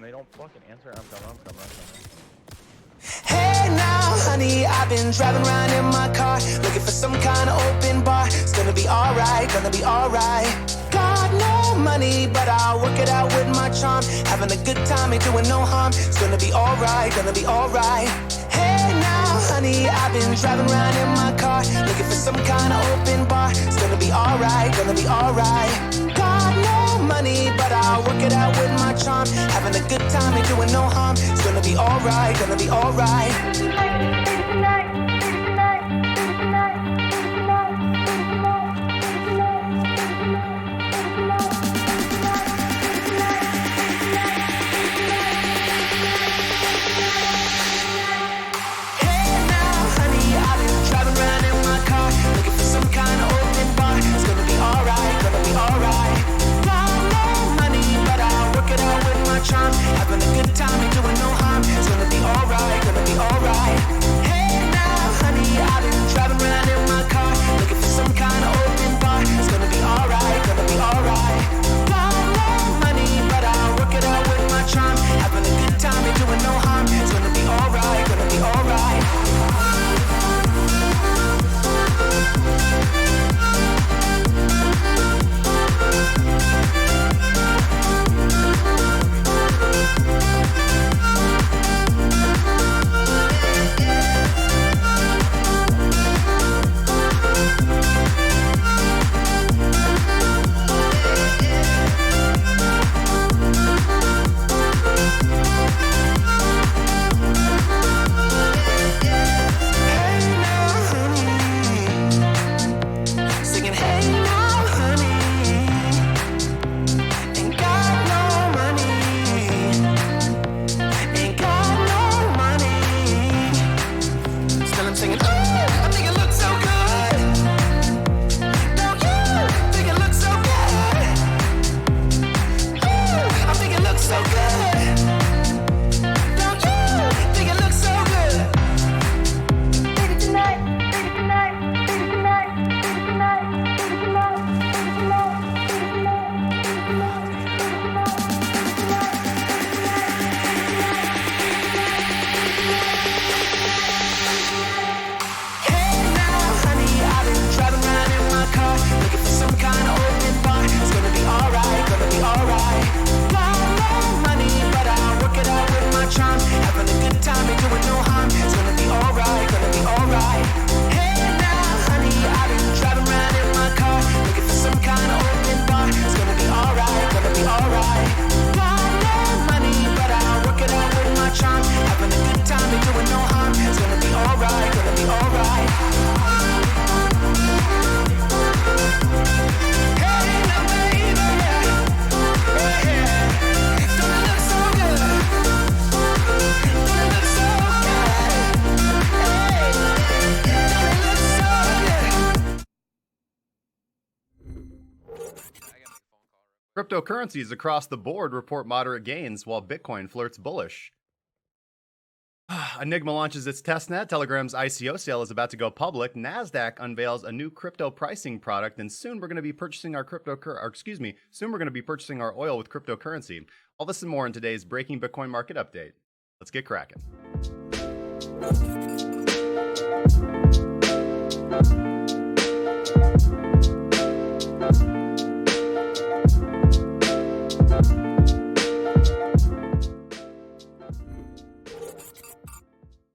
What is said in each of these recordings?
they don't fucking answer, I'm coming. Hey now, honey, I've been driving around in my car, looking for some kind of open bar. It's gonna be alright, gonna be alright. Got no money, but I'll work it out with my charm. Having a good time, ain't doing no harm. It's gonna be alright, gonna be alright. Hey now, honey, I've been driving around in my car, looking for some kind of open bar. It's gonna be alright, gonna be alright. Got no money, but I'll work it out with my charm. Having a good time, ain't doing no harm. It's gonna be alright, gonna be alright. Having a good time, ain't doing no harm. It's gonna be alright, gonna be alright. Hey now, honey, I've been driving around in my car, looking for some kind of open bar. It's gonna be alright, gonna be alright. Got no money, but I'll work it out with my charm. Having a good time, ain't doing no harm. It's gonna be alright, gonna be alright. Cryptocurrencies across the board report moderate gains, while Bitcoin flirts bullish. Enigma launches its testnet. Telegram's ICO sale is about to go public. Nasdaq unveils a new crypto pricing product, and soon we're going to be purchasing our soon we're going to be purchasing our oil with cryptocurrency. All this and more in today's breaking Bitcoin market update. Let's get cracking.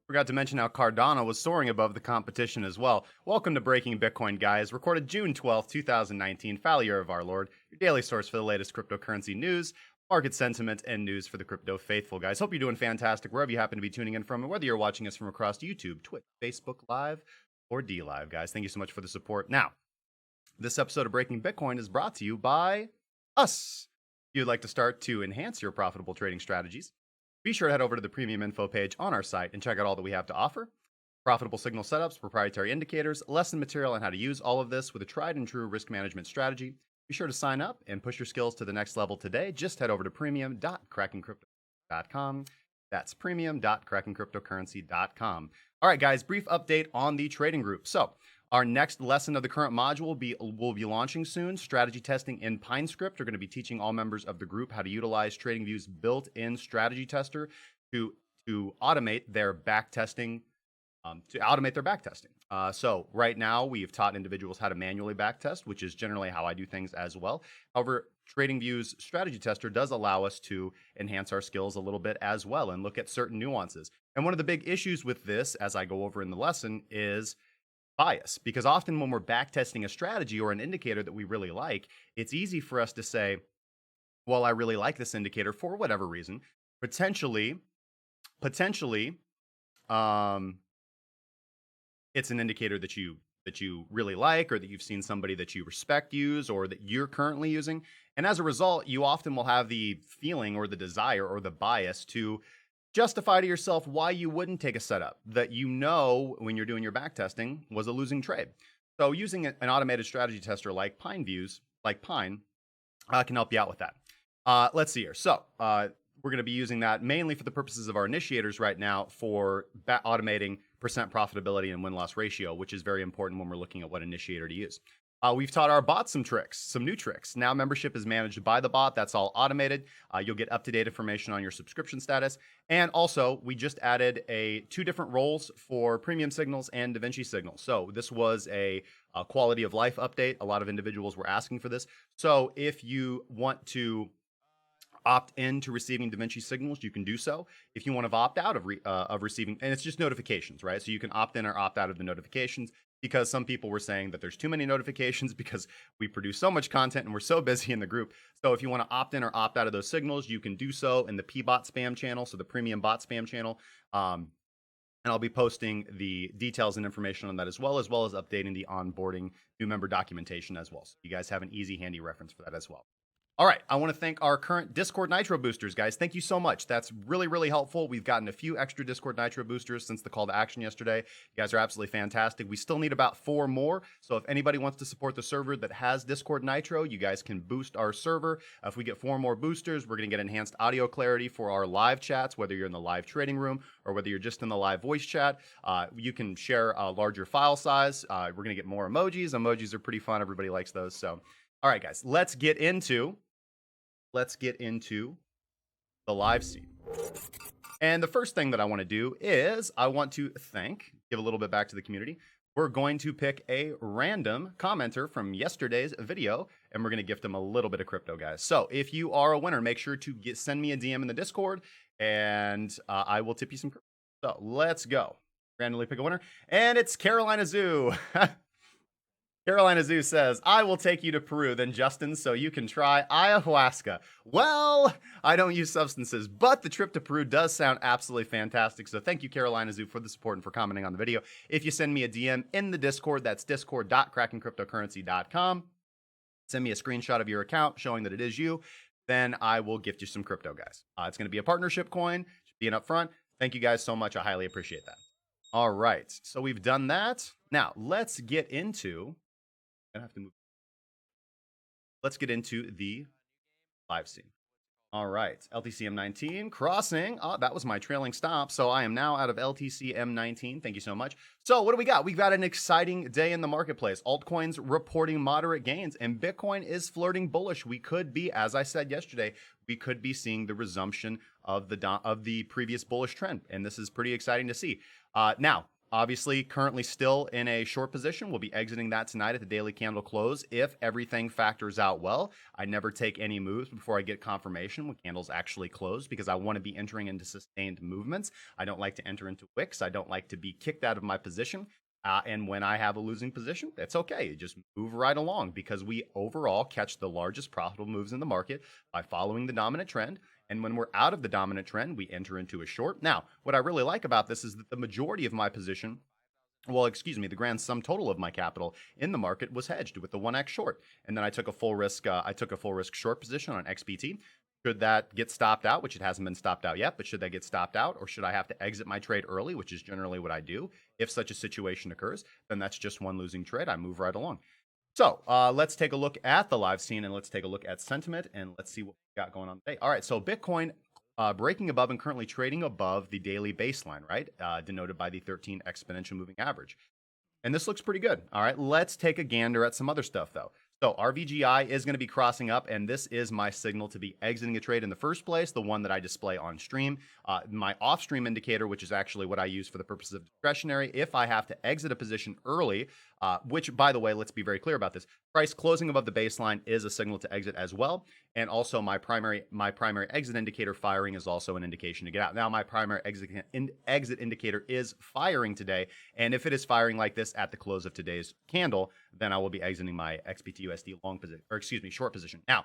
Forgot to mention how Cardano was soaring above the competition as well. Welcome to Breaking Bitcoin, guys. Recorded June 12th, 2019, foul year of our Lord. Your daily source for the latest cryptocurrency news, market sentiment, and news for the crypto faithful, guys. Hope you're doing fantastic wherever you happen to be tuning in from, and whether you're watching us from across YouTube, Twitch, Facebook Live, or D Live, guys. Thank you so much for the support. Now, this episode of Breaking Bitcoin is brought to you by us. If you'd like to start to enhance your profitable trading strategies, be sure to head over to the premium info page on our site and check out all that we have to offer. Profitable signal setups, proprietary indicators, lesson material on how to use all of this with a tried and true risk management strategy. Be sure to sign up and push your skills to the next level today. Just head over to premium.krakencrypto.com. That's premium.krakencryptocurrency.com. All right, guys, brief update on the trading group. So Our next lesson of the current module will be launching soon. Strategy testing in PineScript. We're going to be teaching all members of the group how to utilize TradingView's built-in strategy tester to automate their back testing. So right now we've taught individuals how to manually backtest, which is generally how I do things as well. However, TradingView's strategy tester does allow us to enhance our skills a little bit as well and look at certain nuances. And one of the big issues with this, as I go over in the lesson, is bias, because often when we're backtesting a strategy or an indicator that we really like, it's easy for us to say, well, I really like this indicator for whatever reason. Potentially, it's an indicator that you really like, or that you've seen somebody that you respect use, or that you're currently using. And as a result, you often will have the feeling or the desire or the bias to justify to yourself why you wouldn't take a setup that you know when you're doing your backtesting was a losing trade. So using an automated strategy tester like Pine can help you out with that. Let's see here. So we're going to be using that mainly for the purposes of our initiators right now for automating percent profitability and win-loss ratio, which is very important when we're looking at what initiator to use. We've taught our bot some new tricks. Now membership is managed by the bot. That's all automated. You'll get up-to-date information on your subscription status. And also, we just added two different roles for premium signals and DaVinci signals. So this was a quality of life update. A lot of individuals were asking for this. So if you want to opt in to receiving DaVinci signals, you can do so. If you want to opt out of receiving, and it's just notifications, right? So you can opt in or opt out of the notifications, because some people were saying that there's too many notifications because we produce so much content and we're so busy in the group. So if you want to opt in or opt out of those signals, you can do so in the PBot spam channel, so the premium bot spam channel. And I'll be posting the details and information on that as well as updating the onboarding new member documentation as well. So you guys have an easy, handy reference for that as well. All right, I want to thank our current Discord Nitro boosters, guys. Thank you so much. That's really, really helpful. We've gotten a few extra Discord Nitro boosters since the call to action yesterday. You guys are absolutely fantastic. We still need about 4 more. So if anybody wants to support the server that has Discord Nitro, you guys can boost our server. If we get 4 more boosters, we're going to get enhanced audio clarity for our live chats, whether you're in the live trading room or whether you're just in the live voice chat. You can share a larger file size. We're going to get more emojis. Emojis are pretty fun. Everybody likes those. So, all right, guys, let's get into the live scene. And the first thing that I want to do is I want to give a little bit back to the community. We're going to pick a random commenter from yesterday's video, and we're going to gift them a little bit of crypto, guys. So if you are a winner, make sure to send me a DM in the Discord, and I will tip you some crypto. So let's go. Randomly pick a winner, and it's Carolina Zoo. Carolina Zoo says, I will take you to Peru, then Justin, so you can try ayahuasca. Well, I don't use substances, but the trip to Peru does sound absolutely fantastic. So thank you, Carolina Zoo, for the support and for commenting on the video. If you send me a DM in the Discord, that's discord.krakencryptocurrency.com. Send me a screenshot of your account showing that it is you. Then I will gift you some crypto, guys. It's going to be a partnership coin, being up front. Thank you guys so much. I highly appreciate that. All right. So we've done that. Now let's get into... Let's get into the live scene. All right, LTC M19 crossing. Oh, that was my trailing stop. So I am now out of LTC M19. Thank you so much. So what do we got? We've got an exciting day in the marketplace. Altcoins reporting moderate gains, and Bitcoin is flirting bullish. We could be, as I said yesterday, we could be seeing the resumption of the previous bullish trend, and this is pretty exciting to see. Now, obviously, currently still in a short position. We'll be exiting that tonight at the daily candle close if everything factors out well. I never take any moves before I get confirmation when candles actually close, because I want to be entering into sustained movements. I don't like to enter into wicks. I don't like to be kicked out of my position. And when I have a losing position, it's okay. Just move right along, because we overall catch the largest profitable moves in the market by following the dominant trend. And when we're out of the dominant trend, we enter into a short. Now, what I really like about this is that the majority of my position, the grand sum total of my capital in the market was hedged with the 1x short. And then I took a full risk short position on XBT. Should that get stopped out, which it hasn't been stopped out yet, but should that get stopped out, or should I have to exit my trade early, which is generally what I do, if such a situation occurs, then that's just one losing trade. I move right along. So let's take a look at the live scene, and let's take a look at sentiment, and let's see what we got going on today. All right, so Bitcoin breaking above and currently trading above the daily baseline, right? Denoted by the 13 exponential moving average. And this looks pretty good. All right, let's take a gander at some other stuff, though. So RVGI is going to be crossing up, and this is my signal to be exiting a trade in the first place, the one that I display on stream. My off-stream indicator, which is actually what I use for the purposes of discretionary, if I have to exit a position early, which, by the way, let's be very clear about this. Price closing above the baseline is a signal to exit as well. And also my primary exit indicator firing is also an indication to get out. Now, my primary exit indicator is firing today. And if it is firing like this at the close of today's candle, then I will be exiting my XBTUSD long position, or excuse me, short position. Now,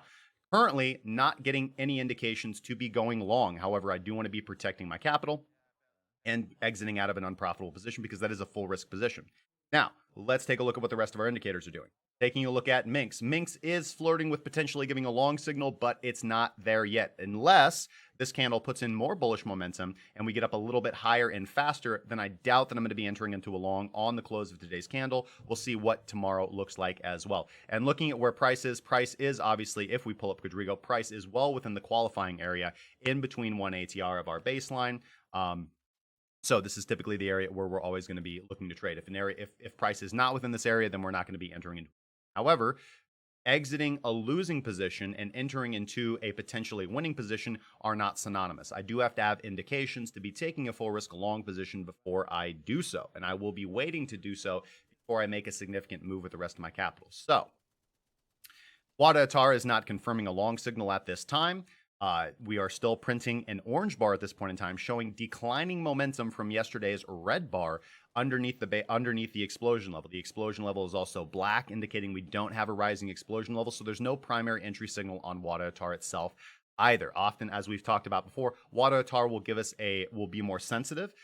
currently not getting any indications to be going long. However, I do want to be protecting my capital and exiting out of an unprofitable position because that is a full risk position. Now, let's take a look at what the rest of our indicators are doing. Taking a look at Minx. Minx is flirting with potentially giving a long signal, but it's not there yet. Unless this candle puts in more bullish momentum and we get up a little bit higher and faster, then I doubt that I'm going to be entering into a long on the close of today's candle. We'll see what tomorrow looks like as well. And looking at where price is obviously, if we pull up Quadrigo, price is well within the qualifying area in between one ATR of our baseline. So this is typically the area where we're always going to be looking to trade. If price is not within this area, then we're not going to be entering into. However, exiting a losing position and entering into a potentially winning position are not synonymous. I do have to have indications to be taking a full risk long position before I do so, and I will be waiting to do so before I make a significant move with the rest of my capital. So, WADA Atar is not confirming a long signal at this time. We are still printing an orange bar at this point in time, showing declining momentum from yesterday's red bar underneath the explosion level. The explosion level is also black, indicating we don't have a rising explosion level, so there's no primary entry signal on WADA Atar itself either. Often, as we've talked about before, WADA Atar will be more sensitive,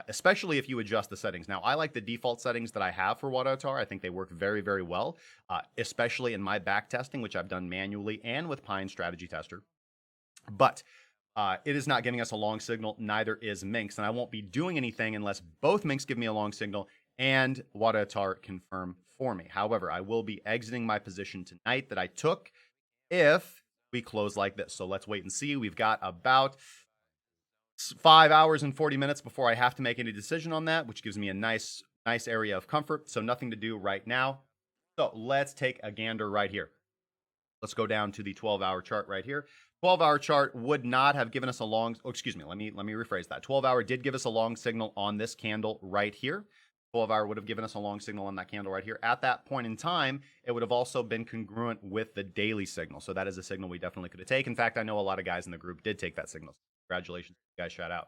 especially if you adjust the settings. Now, I like the default settings that I have for WADA Atar. I think they work very, very well, especially in my back testing, which I've done manually and with Pine Strategy Tester. But it is not giving us a long signal. Neither is Minx. And I won't be doing anything unless both Minx give me a long signal and WADA Atar confirm for me. However, I will be exiting my position tonight that I took if we close like this. So let's wait and see. We've got about 5 hours and 40 minutes before I have to make any decision on that, which gives me a nice area of comfort. So nothing to do right now. So let's take a gander right here. Let's go down to the 12-hour chart right here. 12-hour chart would not have given us a long, let me rephrase that. 12-hour did give us a long signal on this candle right here. 12-hour would have given us a long signal on that candle right here. At that point in time, it would have also been congruent with the daily signal. So that is a signal we definitely could have taken. In fact, I know a lot of guys in the group did take that signal. Congratulations, guys, shout out.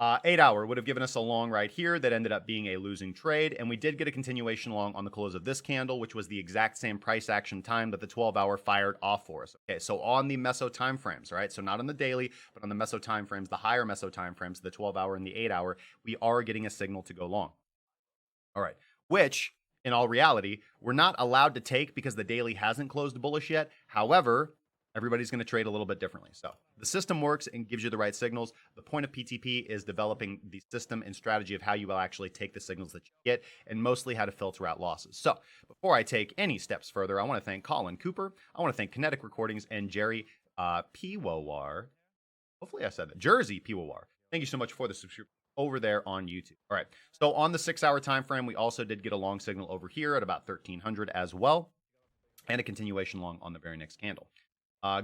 8-hour would have given us a long right here that ended up being a losing trade, and we did get a continuation long on the close of this candle, which was the exact same price action time that the 12-hour fired off for us. Okay, so on the meso time frames, right? So not on the daily, but on the meso time frames, the higher meso time frames, the 12-hour and the 8-hour, we are getting a signal to go long. All right, which in all reality, we're not allowed to take because the daily hasn't closed bullish yet. However, everybody's going to trade a little bit differently. So the system works and gives you the right signals. The point of PTP is developing the system and strategy of how you will actually take the signals that you get and mostly how to filter out losses. So before I take any steps further, I want to thank Colin Cooper. I want to thank Kinetic Recordings and Jerry Piwowar. Hopefully I said that. Jersey Piwowar. Thank you so much for the subscription over there on YouTube. All right. So on the 6-hour time frame, we also did get a long signal over here at about 1300 as well, and a continuation long on the very next candle.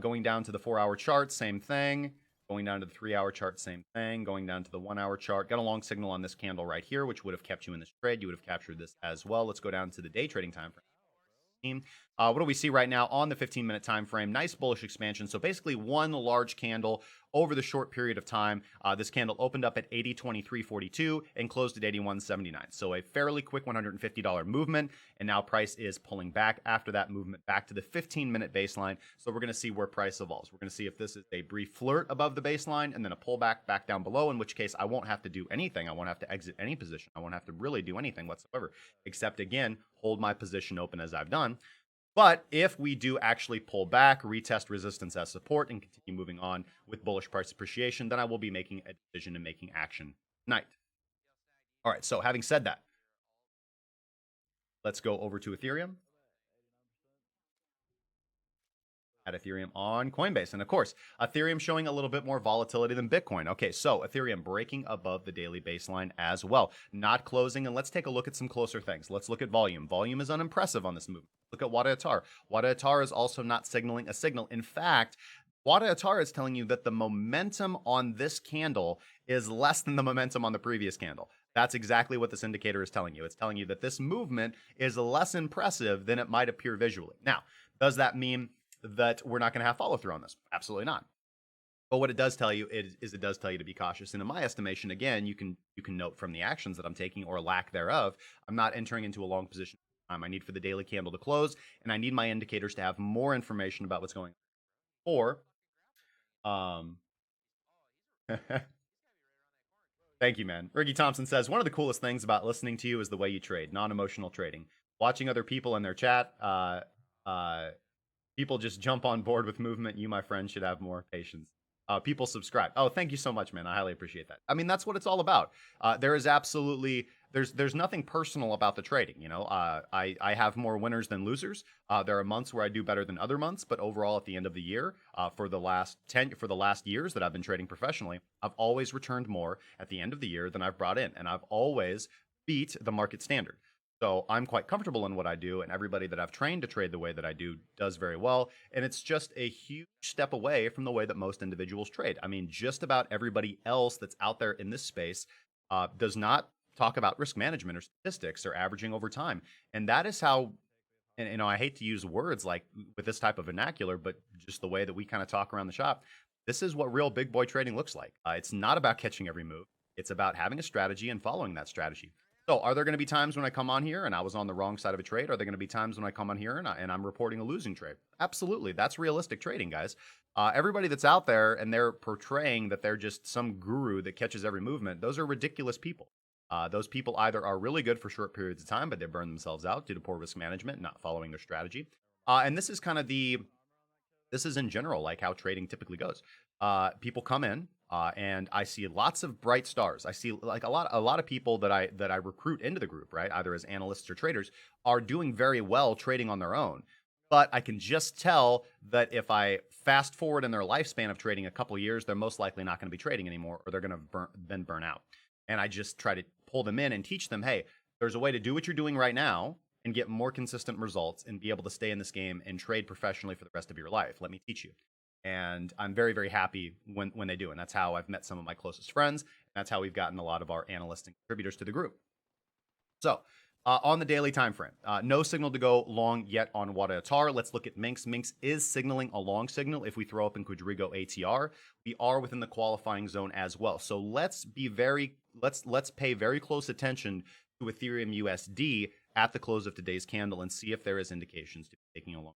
Going down to the 4-hour chart, same thing. Going down to the 3-hour chart, same thing. Going down to the 1-hour chart. Got a long signal on this candle right here, which would have kept you in this trade. You would have captured this as well. Let's go down to the day trading time frame. What do we see right now on the 15-minute time frame? Nice bullish expansion. So basically one large candle over the short period of time. This candle opened up at 80.2342 and closed at 81.79. So a fairly quick $150 movement, and now price is pulling back after that movement back to the 15-minute baseline. So we're going to see where price evolves. We're going to see if this is a brief flirt above the baseline and then a pullback back down below, in which case I won't have to do anything. I won't have to exit any position. I won't have to really do anything whatsoever, except again, hold my position open as I've done. But if we do actually pull back, retest resistance as support, and continue moving on with bullish price appreciation, then I will be making a decision and making action tonight. All right, so having said that, let's go over to Ethereum. at Ethereum on Coinbase. And of course, Ethereum showing a little bit more volatility than Bitcoin. Okay, so Ethereum breaking above the daily baseline as well, not closing. And let's take a look at some closer things. Let's look at volume. Volume is unimpressive on this move. Look at Wada Atar. Wada Atar is also not signaling a signal. In fact, Wada Atar is telling you that the momentum on this candle is less than the momentum on the previous candle. That's exactly what this indicator is telling you. It's telling you that this movement is less impressive than it might appear visually. Now, does that mean that we're not going to have follow through on this? Absolutely not. But what it does tell you is it does tell you to be cautious. And in my estimation, again, you can note from the actions that I'm taking or lack thereof, I'm not entering into a long position. I need for the daily candle to close, and I need my indicators to have more information about what's going on. Or, thank you, man. Ricky Thompson says, one of the coolest things about listening to you is the way you trade, non-emotional trading. Watching other people in their chat, people just jump on board with movement. You, my friend, should have more patience. People subscribe. Oh, thank you so much, man. I highly appreciate that. I mean, that's what it's all about. There is absolutely, there's nothing personal about the trading. You know, I have more winners than losers. There are months where I do better than other months, but overall, at the end of the year, for the last years that I've been trading professionally, I've always returned more at the end of the year than I've brought in, and I've always beat the market standard. So I'm quite comfortable in what I do, and everybody that I've trained to trade the way that I do does very well. And it's just a huge step away from the way that most individuals trade. I mean, just about everybody else that's out there in this space does not talk about risk management or statistics or averaging over time. And that is how, and you know, I hate to use words like with this type of vernacular, but just the way that we kind of talk around the shop, this is what real big boy trading looks like. It's not about catching every move. It's about having a strategy and following that strategy. So are there going to be times when I come on here and I was on the wrong side of a trade? Are there going to be times when I come on here and I'm reporting a losing trade? Absolutely. That's realistic trading, guys. Everybody that's out there and they're portraying that they're just some guru that catches every movement, those are ridiculous people. Those people either are really good for short periods of time, but they burn themselves out due to poor risk management, not following their strategy. And this is kind of this is in general like how trading typically goes. People come in, and I see lots of bright stars. I see like a lot of people that I recruit into the group, right? Either as analysts or traders, are doing very well trading on their own. But I can just tell that if I fast forward in their lifespan of trading a couple years, they're most likely not going to be trading anymore, or they're going to then burn out. And I just try to pull them in and teach them, hey, there's a way to do what you're doing right now and get more consistent results and be able to stay in this game and trade professionally for the rest of your life. Let me teach you. And I'm very, very happy when they do. And that's how I've met some of my closest friends. And that's how we've gotten a lot of our analysts and contributors to the group. So on the daily time frame, no signal to go long yet on Wada Atar. Let's look at Minx. Minx is signaling a long signal. If we throw up in Quadrigo ATR, we are within the qualifying zone as well. So let's pay very close attention to Ethereum USD at the close of today's candle and see if there is indications to be taking a long,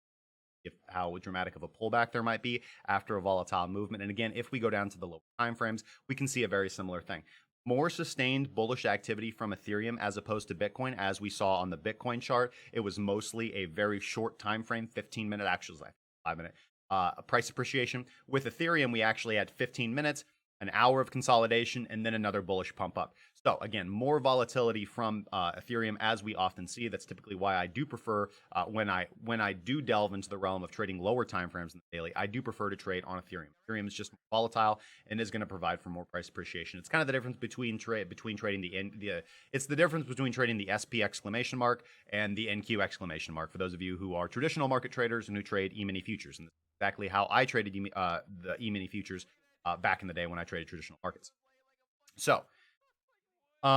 how dramatic of a pullback there might be after a volatile movement. And again, if we go down to the lower time frames, we can see a very similar thing. More sustained bullish activity from Ethereum as opposed to Bitcoin. As we saw on the Bitcoin chart, it was mostly a very short time frame, 15-minute, actually 5-minute price appreciation. With Ethereum, we actually had 15 minutes, an hour of consolidation, and then another bullish pump up. So again, more volatility from Ethereum, as we often see. That's typically why I do prefer, when I do delve into the realm of trading lower timeframes in the daily, I do prefer to trade on Ethereum. Ethereum is just volatile and is going to provide for more price appreciation. It's kind of the difference between trading it's the difference between trading the SP exclamation mark and the NQ exclamation mark. For those of you who are traditional market traders and who trade E-mini futures, and that's exactly how I traded the E-mini futures back in the day when I traded traditional markets. So, let's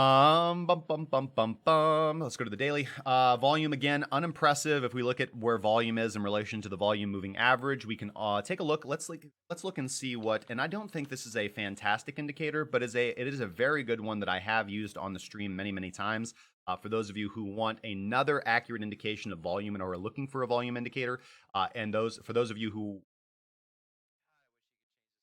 go to the daily. Volume again, unimpressive. If we look at where volume is in relation to the volume moving average, we can take a look. Let's look and see what. And I don't think this is a fantastic indicator, but it is a very good one that I have used on the stream many times. For those of you who want another accurate indication of volume and are looking for a volume indicator, for those of you who,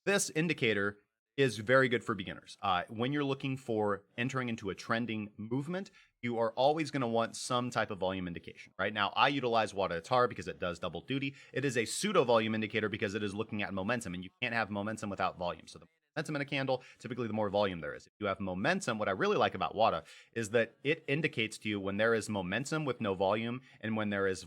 this indicator is very good for beginners. When you're looking for entering into a trending movement, you are always going to want some type of volume indication. Right now, I utilize Wada Atar because it does double duty. It is a pseudo volume indicator because it is looking at momentum, and you can't have momentum without volume. So the momentum in a candle, typically the more volume there is. If you have momentum, what I really like about Wada is that it indicates to you when there is momentum with no volume, and when there is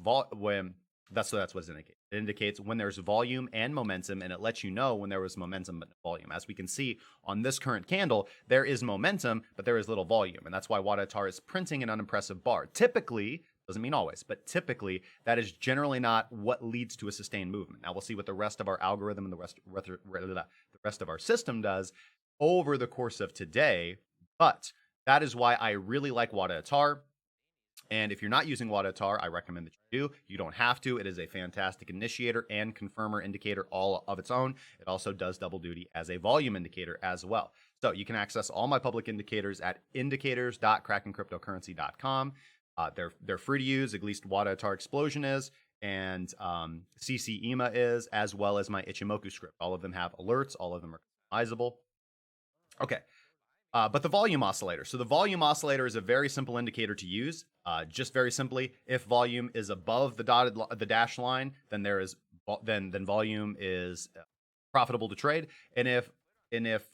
That's what it indicates. It indicates when there's volume and momentum, and it lets you know when there was momentum but no volume. As we can see on this current candle, there is momentum, but there is little volume, and that's why Wadatar is printing an unimpressive bar. Typically, doesn't mean always, but typically that is generally not what leads to a sustained movement. Now we'll see what the rest of our algorithm and the rest of our system does over the course of today, but that is why I really like Wadatar. And if you're not using Wadatar, I recommend that you do. You don't have to. It is a fantastic initiator and confirmer indicator all of its own. It also does double duty as a volume indicator as well. So you can access all my public indicators at indicators.krakencryptocurrency.com. They're free to use, at least Wadatar Explosion is, and CC EMA is, as well as my Ichimoku script. All of them have alerts. All of them are customizable. Okay. But the volume oscillator. So the volume oscillator is a very simple indicator to use. Just very simply, if volume is above the dash line, then then volume is profitable to trade. And if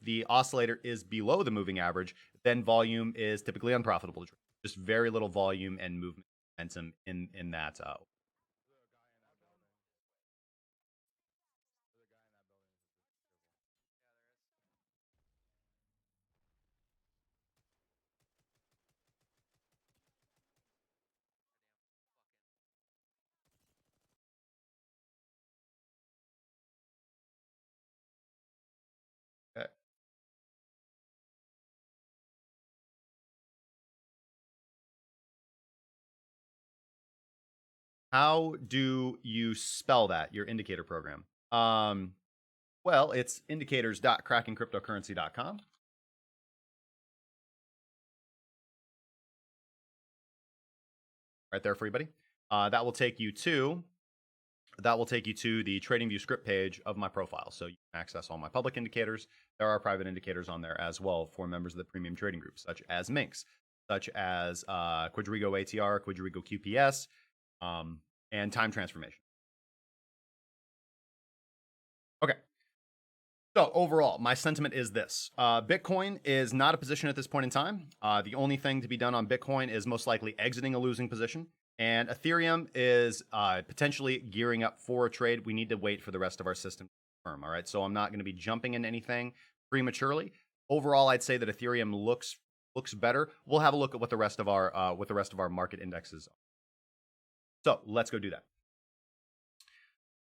the oscillator is below the moving average, then volume is typically unprofitable to trade. Just very little volume and movement momentum in that. Okay. How do you spell that, your indicator program? Well, it's indicators.krakencryptocurrency.com. Right there for everybody. That will take you to the TradingView script page of my profile. So you can access all my public indicators. There are private indicators on there as well for members of the premium trading group, such as Minx, such as Quadrigo ATR, Quadrigo QPS, and time transformation. Okay. So overall, my sentiment is this. Bitcoin is not a position at this point in time. The only thing to be done on Bitcoin is most likely exiting a losing position. And Ethereum is potentially gearing up for a trade. We need to wait for the rest of our system to confirm. All right. So I'm not going to be jumping into anything prematurely. Overall, I'd say that Ethereum looks better. We'll have a look at what the rest of our market indexes are. So let's go do that.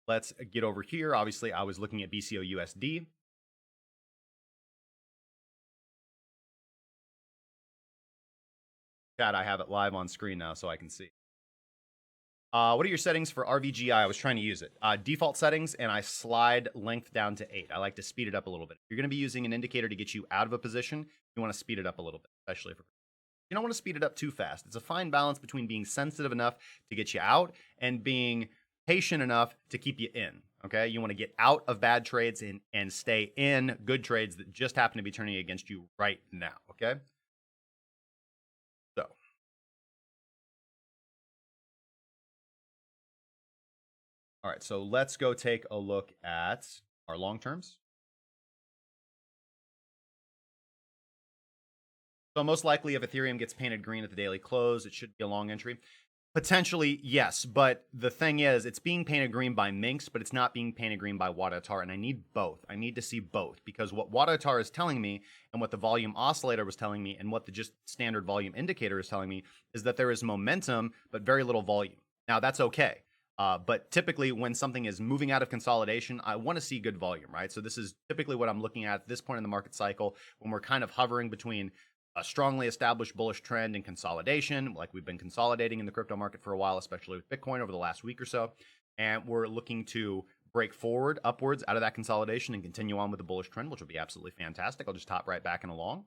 Let's get over here. Obviously, I was looking at BCO USD. Chat, I have it live on screen now so I can see. What are your settings for RVGI? I was trying to use it. Default settings, and I slide length down to 8. I like to speed it up a little bit. If you're going to be using an indicator to get you out of a position, you want to speed it up a little bit, especially for you don't want to speed it up too fast. It's a fine balance between being sensitive enough to get you out and being patient enough to keep you in. Okay, you want to get out of bad trades and stay in good trades that just happen to be turning against you right now. Okay, so all right, so let's go take a look at our long terms. So most likely, if Ethereum gets painted green at the daily close, it should be a long entry. Potentially, yes, but the thing is, it's being painted green by Minx, but it's not being painted green by Wadatar, and I need both. I need to see both, because what Wadatar is telling me, and what the volume oscillator was telling me, and what the just standard volume indicator is telling me, is that there is momentum, but very little volume. Now, that's okay. But typically, when something is moving out of consolidation, I want to see good volume, right? So this is typically what I'm looking at this point in the market cycle, when we're kind of hovering between a strongly established bullish trend and consolidation, like we've been consolidating in the crypto market for a while, especially with Bitcoin over the last week or so. And we're looking to break forward upwards out of that consolidation and continue on with the bullish trend, which will be absolutely fantastic. I'll just top right back and along.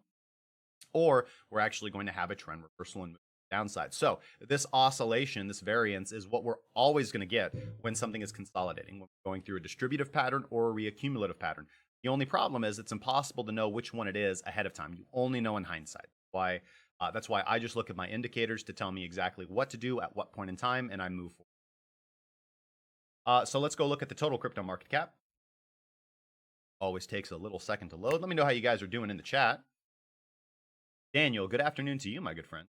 Or we're actually going to have a trend reversal and move downside. So this oscillation, this variance, is what we're always going to get when something is consolidating, when we're going through a distributive pattern or a reaccumulative pattern. The only problem is it's impossible to know which one it is ahead of time. You only know in hindsight. That's why I just look at my indicators to tell me exactly what to do at what point in time, and I move forward. So let's go look at the total crypto market cap. Always takes a little second to load. Let me know how you guys are doing in the chat. Daniel, good afternoon to you, my good friend.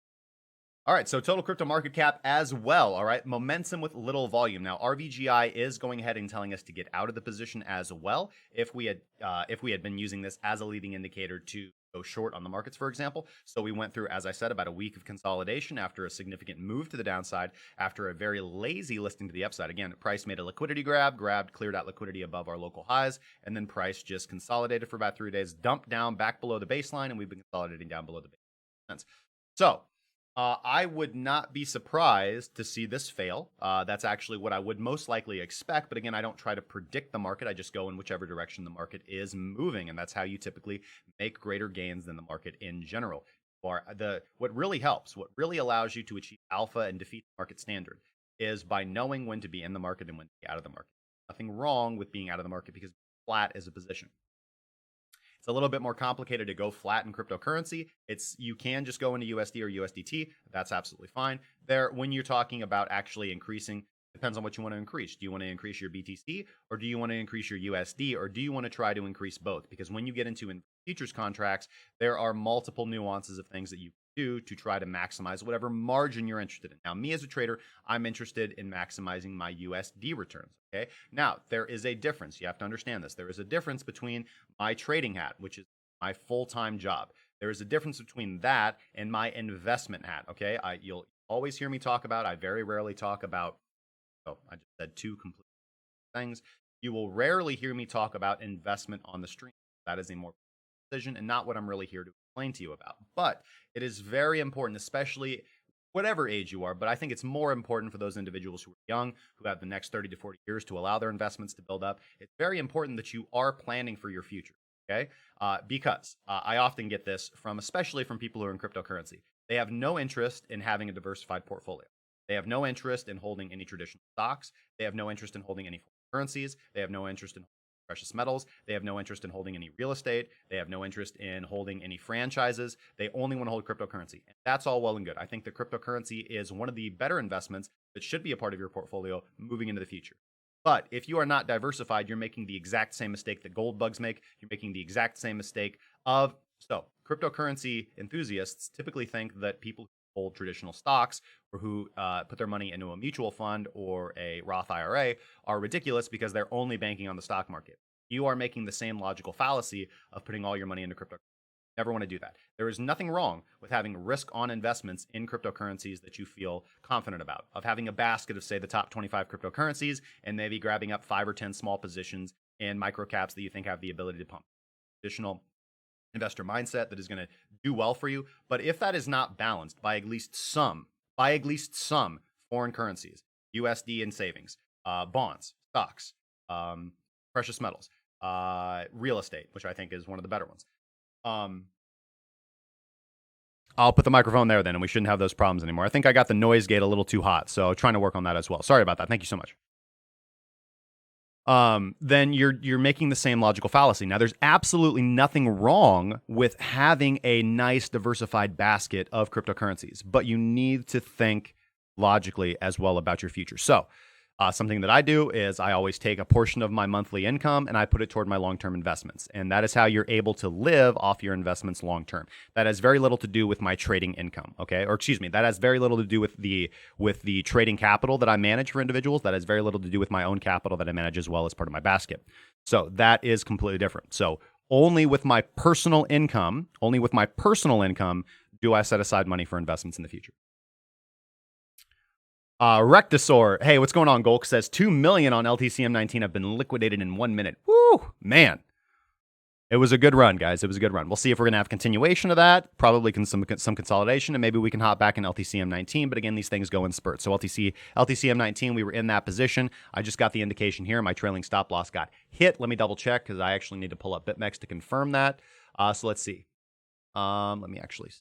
All right, so total crypto market cap as well. All right, momentum with little volume. Now, RVGI is going ahead and telling us to get out of the position as well. If we had been using this as a leading indicator to go short on the markets, for example. So we went through, as I said, about a week of consolidation after a significant move to the downside, after a very lazy listing to the upside. Again, price made a liquidity grab, cleared out liquidity above our local highs, and then price just consolidated for about 3 days, dumped down back below the baseline, and we've been consolidating down below the baseline. So I would not be surprised to see this fail. That's actually what I would most likely expect. But again, I don't try to predict the market. I just go in whichever direction the market is moving. And that's how you typically make greater gains than the market in general. Or what really helps, what really allows you to achieve alpha and defeat the market standard is by knowing when to be in the market and when to be out of the market. Nothing wrong with being out of the market because flat is a position. It's a little bit more complicated to go flat in cryptocurrency. You can just go into USD or USDT. That's absolutely fine. When you're talking about actually increasing, depends on what you want to increase. Do you want to increase your BTC or do you want to increase your USD or do you want to try to increase both? Because when you get into futures contracts, there are multiple nuances of things that you do to try to maximize whatever margin you're interested in. Now, me as a trader, I'm interested in maximizing my USD returns. Okay. Now, there is a difference. You have to understand this. There is a difference between my trading hat, which is my full-time job. There is a difference between that and my investment hat. Okay. You'll always hear me talk about, I very rarely talk about, I just said two complete things. You will rarely hear me talk about investment on the stream. That is a more decision and not what I'm really here to explain to you about. But it is very important, especially whatever age you are, but I think it's more important for those individuals who are young, who have the next 30 to 40 years to allow their investments to build up. It's very important that you are planning for your future, okay? Because I often get this especially from people who are in cryptocurrency. They have no interest in having a diversified portfolio. They have no interest in holding any traditional stocks. They have no interest in holding any currencies. They have no interest in precious metals. They have no interest in holding any real estate. They have no interest in holding any franchises. They only want to hold cryptocurrency. And that's all well and good. I think that cryptocurrency is one of the better investments that should be a part of your portfolio moving into the future. But if you are not diversified, you're making the exact same mistake that gold bugs make. You're making the exact same mistake cryptocurrency enthusiasts typically think that people who hold traditional stocks or who put their money into a mutual fund or a Roth IRA are ridiculous because they're only banking on the stock market. You are making the same logical fallacy of putting all your money into crypto. Never want to do that. There is nothing wrong with having risk-on investments in cryptocurrencies that you feel confident about, of having a basket of, say, the top 25 cryptocurrencies and maybe grabbing up 5 or 10 small positions in microcaps that you think have the ability to pump. Additional investor mindset that is going to do well for you. But if that is not balanced by at least some foreign currencies, USD and savings, bonds, stocks, precious metals, real estate, which I think is one of the better ones. I'll put the microphone there then, and we shouldn't have those problems anymore. I think I got the noise gate a little too hot, so trying to work on that as well. Sorry about that. Thank you so much. Then you're making the same logical fallacy. Now, there's absolutely nothing wrong with having a nice diversified basket of cryptocurrencies, but you need to think logically as well about your future. So something that I do is I always take a portion of my monthly income and I put it toward my long-term investments. And that is how you're able to live off your investments long-term. That has very little to do with my trading income, okay? Or excuse me, that has very little to do with the trading capital that I manage for individuals. That has very little to do with my own capital that I manage as well as part of my basket. So that is completely different. So only with my personal income do I set aside money for investments in the future. Rectosaur, hey, what's going on? Golk says 2 million on LTCM19 have been liquidated in 1 minute. Woo, man. It was a good run, guys. It was a good run. We'll see if we're going to have continuation of that, probably some consolidation, and maybe we can hop back in LTCM19. But again, these things go in spurts. So LTCM19, we were in that position. I just got the indication here. My trailing stop loss got hit. Let me double check because I actually need to pull up BitMEX to confirm that. So let's see. Let me actually see.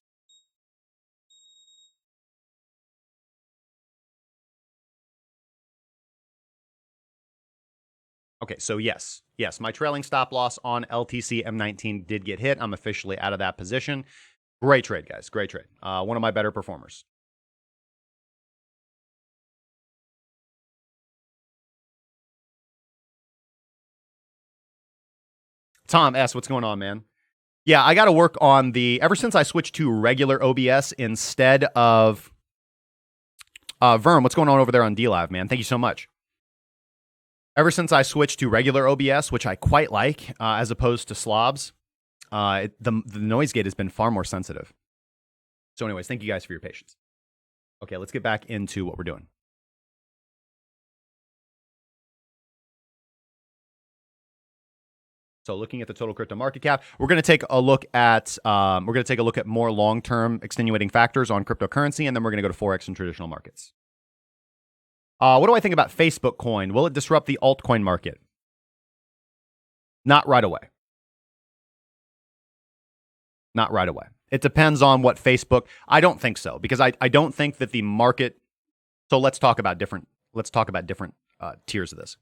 Okay, so yes, my trailing stop loss on LTC M19 did get hit. I'm officially out of that position. Great trade, guys. Great trade. One of my better performers. Tom S., what's going on, man? Yeah, I got to work on ever since I switched to regular OBS instead of Verm, what's going on over there on DLive, man? Thank you so much. Ever since I switched to regular OBS, which I quite like, as opposed to slobs, the noise gate has been far more sensitive. So anyways, thank you guys for your patience. Okay, let's get back into what we're doing. So looking at the total crypto market cap, we're going to take a look at more long-term extenuating factors on cryptocurrency, and then we're going to go to Forex and traditional markets. What do I think about Facebook coin? Will it disrupt the altcoin market? Not right away. Not right away. It depends on what Facebook. I don't think so, because I don't think that the market. So let's talk about different tiers of this.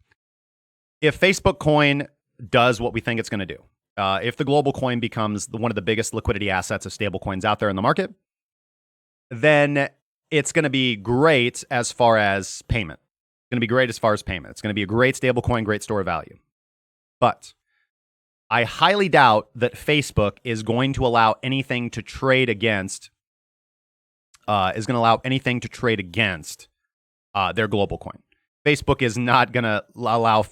If Facebook coin does what we think it's going to do, if the global coin becomes one of the biggest liquidity assets of stable coins out there in the market, then it's going to be great as far as payment. It's going to be great as far as payment. It's going to be a great stable coin, great store of value. But I highly doubt that Facebook is going to allow anything to trade against their global coin. Facebook is not going to allow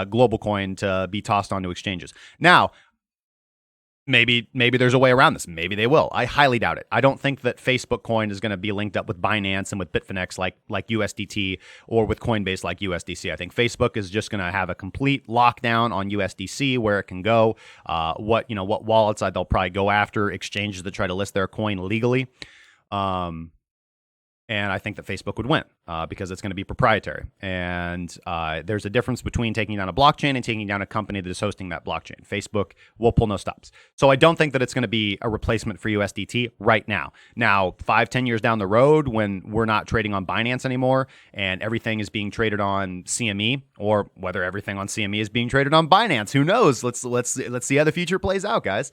global coin to be tossed onto exchanges. Now, maybe there's a way around this. Maybe they will. I highly doubt it. I don't think that Facebook coin is going to be linked up with Binance and with Bitfinex like USDT, or with Coinbase like USDC. I think Facebook is just going to have a complete lockdown on USDC, where it can go, what wallets they'll probably go after, exchanges that try to list their coin legally. And I think that Facebook would win because it's going to be proprietary. And there's a difference between taking down a blockchain and taking down a company that is hosting that blockchain. Facebook will pull no stops. So I don't think that it's going to be a replacement for USDT right now. Now, 5-10 years down the road, when we're not trading on Binance anymore and everything is being traded on CME, or whether everything on CME is being traded on Binance, who knows? Let's see how the future plays out, guys.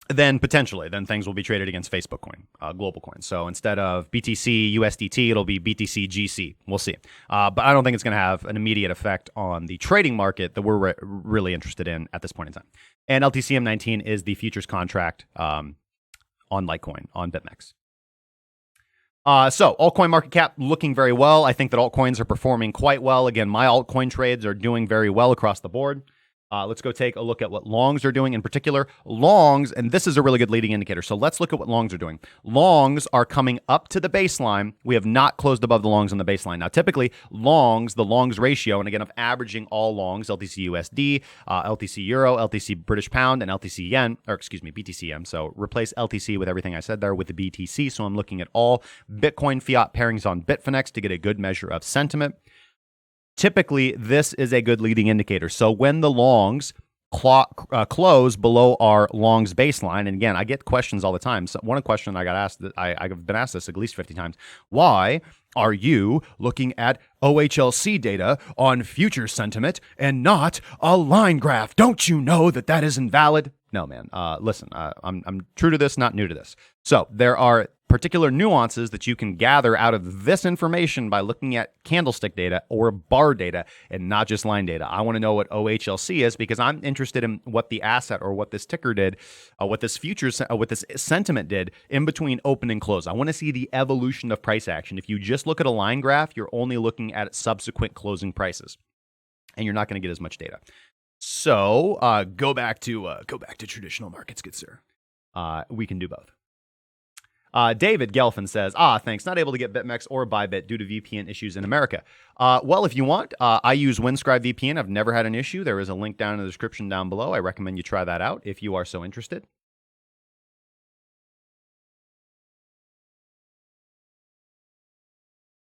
Then potentially, things will be traded against Facebook coin, global coin. So instead of BTC USDT, it'll be BTC GC. We'll see. But I don't think it's going to have an immediate effect on the trading market that we're really interested in at this point in time. And LTCM19 is the futures contract on Litecoin on BitMEX. So altcoin market cap looking very well. I think that altcoins are performing quite well. Again, my altcoin trades are doing very well across the board. Let's go take a look at what longs are doing in particular. Longs, and this is a really good leading indicator. So let's look at what longs are doing. Longs are coming up to the baseline. We have not closed above the longs on the baseline. Now, typically, the longs ratio, and again, I'm averaging all longs, LTC USD, LTC Euro, LTC British Pound, and LTC Yen, or excuse me, BTCM. So replace LTC with everything I said there with the BTC. So I'm looking at all Bitcoin fiat pairings on Bitfinex to get a good measure of sentiment. Typically, this is a good leading indicator. So when the longs close below our longs baseline, and again, I get questions all the time. So one question I got asked, I've been asked this at least 50 times. Why are you looking at OHLC data on future sentiment and not a line graph? Don't you know that is invalid? No, man. Listen, I'm true to this, not new to this. So there are particular nuances that you can gather out of this information by looking at candlestick data or bar data and not just line data. I want to know what OHLC is because I'm interested in what the asset or what this ticker did, what this sentiment did in between open and close. I want to see the evolution of price action. If you just look at a line graph, you're only looking at subsequent closing prices, and you're not going to get as much data. So go back to traditional markets, good sir. We can do both. David Gelfin says, thanks. Not able to get BitMEX or Bybit due to VPN issues in America. Well, if you want, I use Windscribe VPN. I've never had an issue. There is a link down in the description down below. I recommend you try that out if you are so interested.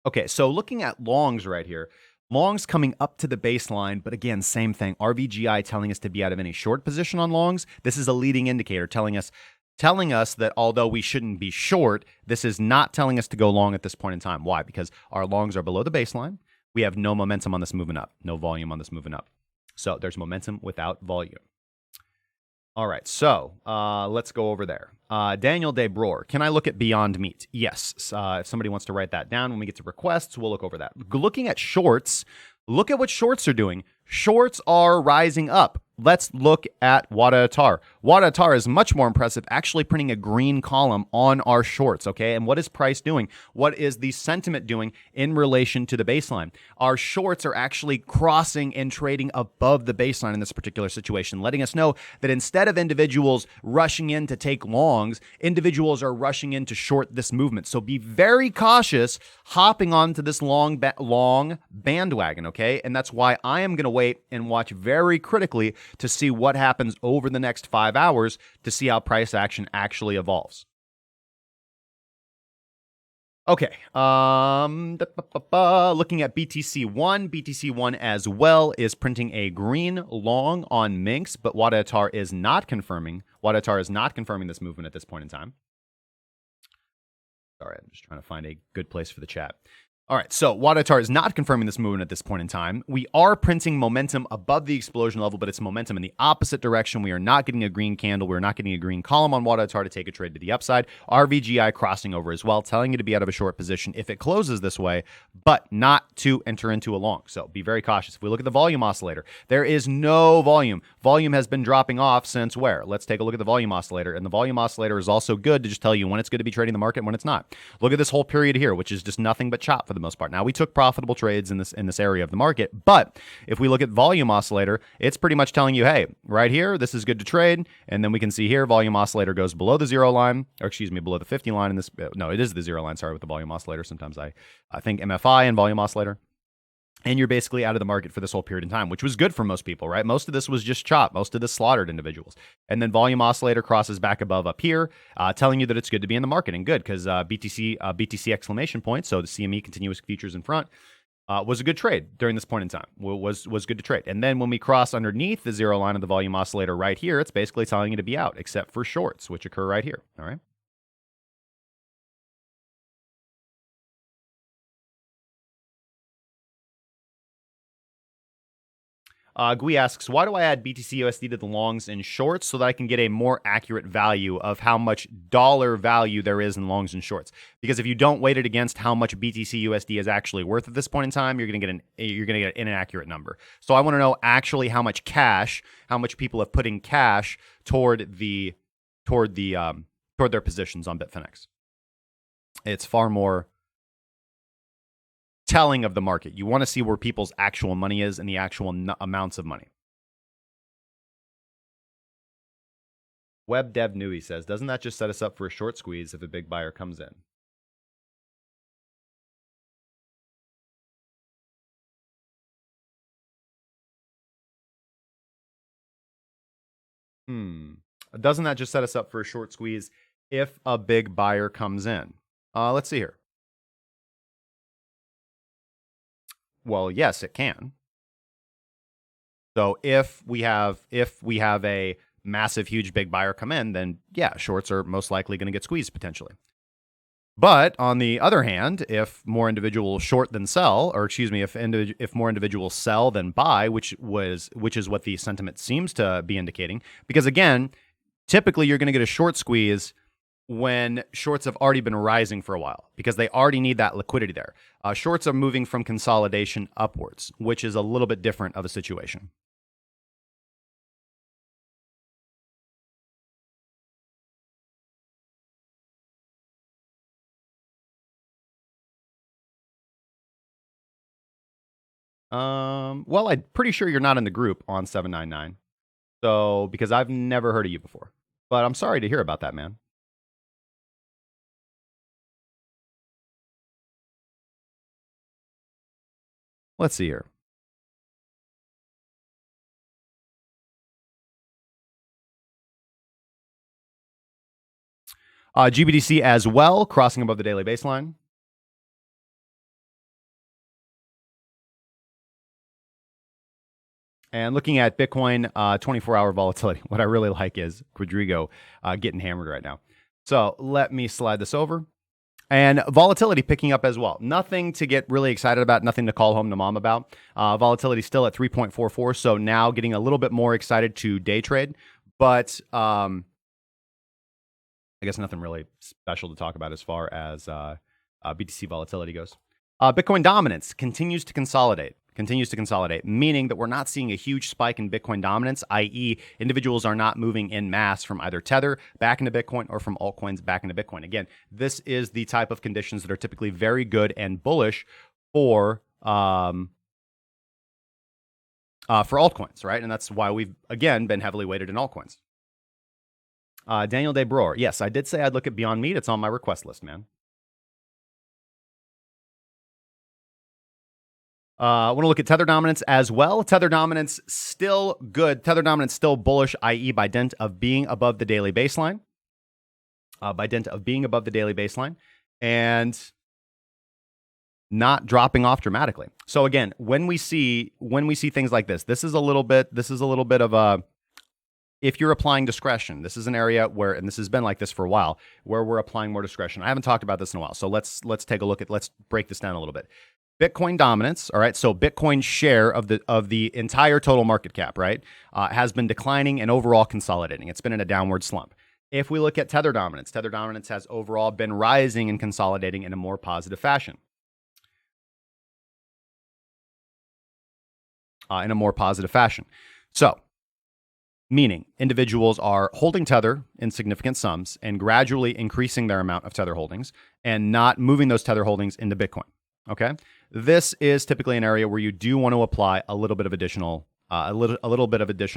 Okay, so looking at longs right here. Longs coming up to the baseline, but again, same thing. RVGI telling us to be out of any short position on longs. This is a leading indicator telling us that although we shouldn't be short, this is not telling us to go long at this point in time. Why? Because our longs are below the baseline. We have no momentum on this moving up, no volume on this moving up. So there's momentum without volume. All right, so let's go over there. Daniel DeBroer, can I look at Beyond Meat? Yes. If somebody wants to write that down when we get to requests, we'll look over that. Looking at shorts, look at what shorts are doing. Shorts are rising up. let's look at WADA Atar. WADA Atar is much more impressive, actually printing a green column on our shorts, okay? And what is price doing? What is the sentiment doing in relation to the baseline? Our shorts are actually crossing and trading above the baseline in this particular situation, letting us know that instead of individuals rushing in to take longs, individuals are rushing in to short this movement. So be very cautious hopping onto this long bandwagon, okay? And that's why I am going to wait and watch very critically to see what happens over the next 5 hours to see how price action actually evolves. Okay, looking at BTC1 as well is printing a green long on Minx, but WADA Atar is not confirming. WADA Atar is not confirming this movement at this point in time. Sorry, I'm just trying to find a good place for the chat. All right, so WADA Atar is not confirming this movement at this point in time. We are printing momentum above the explosion level, but it's momentum in the opposite direction. We are not getting a green candle. We're not getting a green column on WADA Atar to take a trade to the upside. RVGI crossing over as well, telling you to be out of a short position if it closes this way, but not to enter into a long. So be very cautious. If we look at the volume oscillator, there is no volume. Volume has been dropping off since where? Let's take a look at the volume oscillator. And the volume oscillator is also good to just tell you when it's good to be trading the market and when it's not. Look at this whole period here, which is just nothing but chop for the most part. Now, we took profitable trades in this area of the market, but if we look at volume oscillator, it's pretty much telling you, hey, right here, this is good to trade. And then we can see here, volume oscillator goes below the 0 line, or excuse me, below the 50 line in this. No, it is the 0 line. Sorry, with the volume oscillator. Sometimes I think MFI and volume oscillator. And you're basically out of the market for this whole period of time, which was good for most people, right? Most of this was just chop. Most of this slaughtered individuals. And then volume oscillator crosses back above up here, telling you that it's good to be in the market. And good, because BTC exclamation point, so the CME continuous futures in front, was a good trade during this point in time. Was good to trade. And then when we cross underneath the 0 line of the volume oscillator right here, it's basically telling you to be out, except for shorts, which occur right here, all right? Gui asks, why do I add BTC USD to the longs and shorts so that I can get a more accurate value of how much dollar value there is in longs and shorts? Because if you don't weight it against how much BTC USD is actually worth at this point in time, you're going to get an inaccurate number. So I want to know actually how much cash, how much people have put in cash toward their positions on Bitfinex. It's far more telling of the market. You want to see where people's actual money is and the actual amounts of money. Web Dev Nui says, doesn't that just set us up for a short squeeze if a big buyer comes in? Doesn't that just set us up for a short squeeze if a big buyer comes in? Let's see here. Well, yes, it can. So if we have a massive, huge, big buyer come in, then yeah, shorts are most likely going to get squeezed potentially. But on the other hand, if more individuals short than sell, or excuse me, if more individuals sell than buy, which is what the sentiment seems to be indicating, because again, typically you're going to get a short squeeze when shorts have already been rising for a while because they already need that liquidity there. Shorts are moving from consolidation upwards, which is a little bit different of a situation. Well, I'm pretty sure you're not in the group on 799. So, because I've never heard of you before. But I'm sorry to hear about that, man. Let's see here. GBTC as well, crossing above the daily baseline. And looking at Bitcoin 24-hour volatility, what I really like is Quadrigo getting hammered right now. So let me slide this over. And volatility picking up as well. Nothing to get really excited about, nothing to call home to mom about. Volatility still at 3.44, so now getting a little bit more excited to day trade. But I guess nothing really special to talk about as far as BTC volatility goes. Bitcoin dominance continues to consolidate. continues to consolidate, meaning that we're not seeing a huge spike in Bitcoin dominance, i.e. individuals are not moving in mass from either Tether back into Bitcoin or from altcoins back into Bitcoin. Again, this is the type of conditions that are typically very good and bullish for altcoins, right? And that's why we've, again, been heavily weighted in altcoins. Daniel De Broer. Yes, I did say I'd look at Beyond Meat. It's on my request list, man. I want to look at Tether dominance as well. Tether dominance still good. Tether dominance still bullish, i.e. by dint of being above the daily baseline. And not dropping off dramatically. So again, when we see things like this, this is a little bit of a, if you're applying discretion, this is an area where, and this has been like this for a while, where we're applying more discretion. I haven't talked about this in a while. So let's take a look at, let's break this down a little bit. Bitcoin dominance, all right? So Bitcoin's share of the entire total market cap, right, has been declining and overall consolidating. It's been in a downward slump. If we look at Tether dominance has overall been rising and consolidating in a more positive fashion. So, meaning individuals are holding Tether in significant sums and gradually increasing their amount of Tether holdings and not moving those Tether holdings into Bitcoin. Okay, this is typically an area where you do want to apply a little bit of additional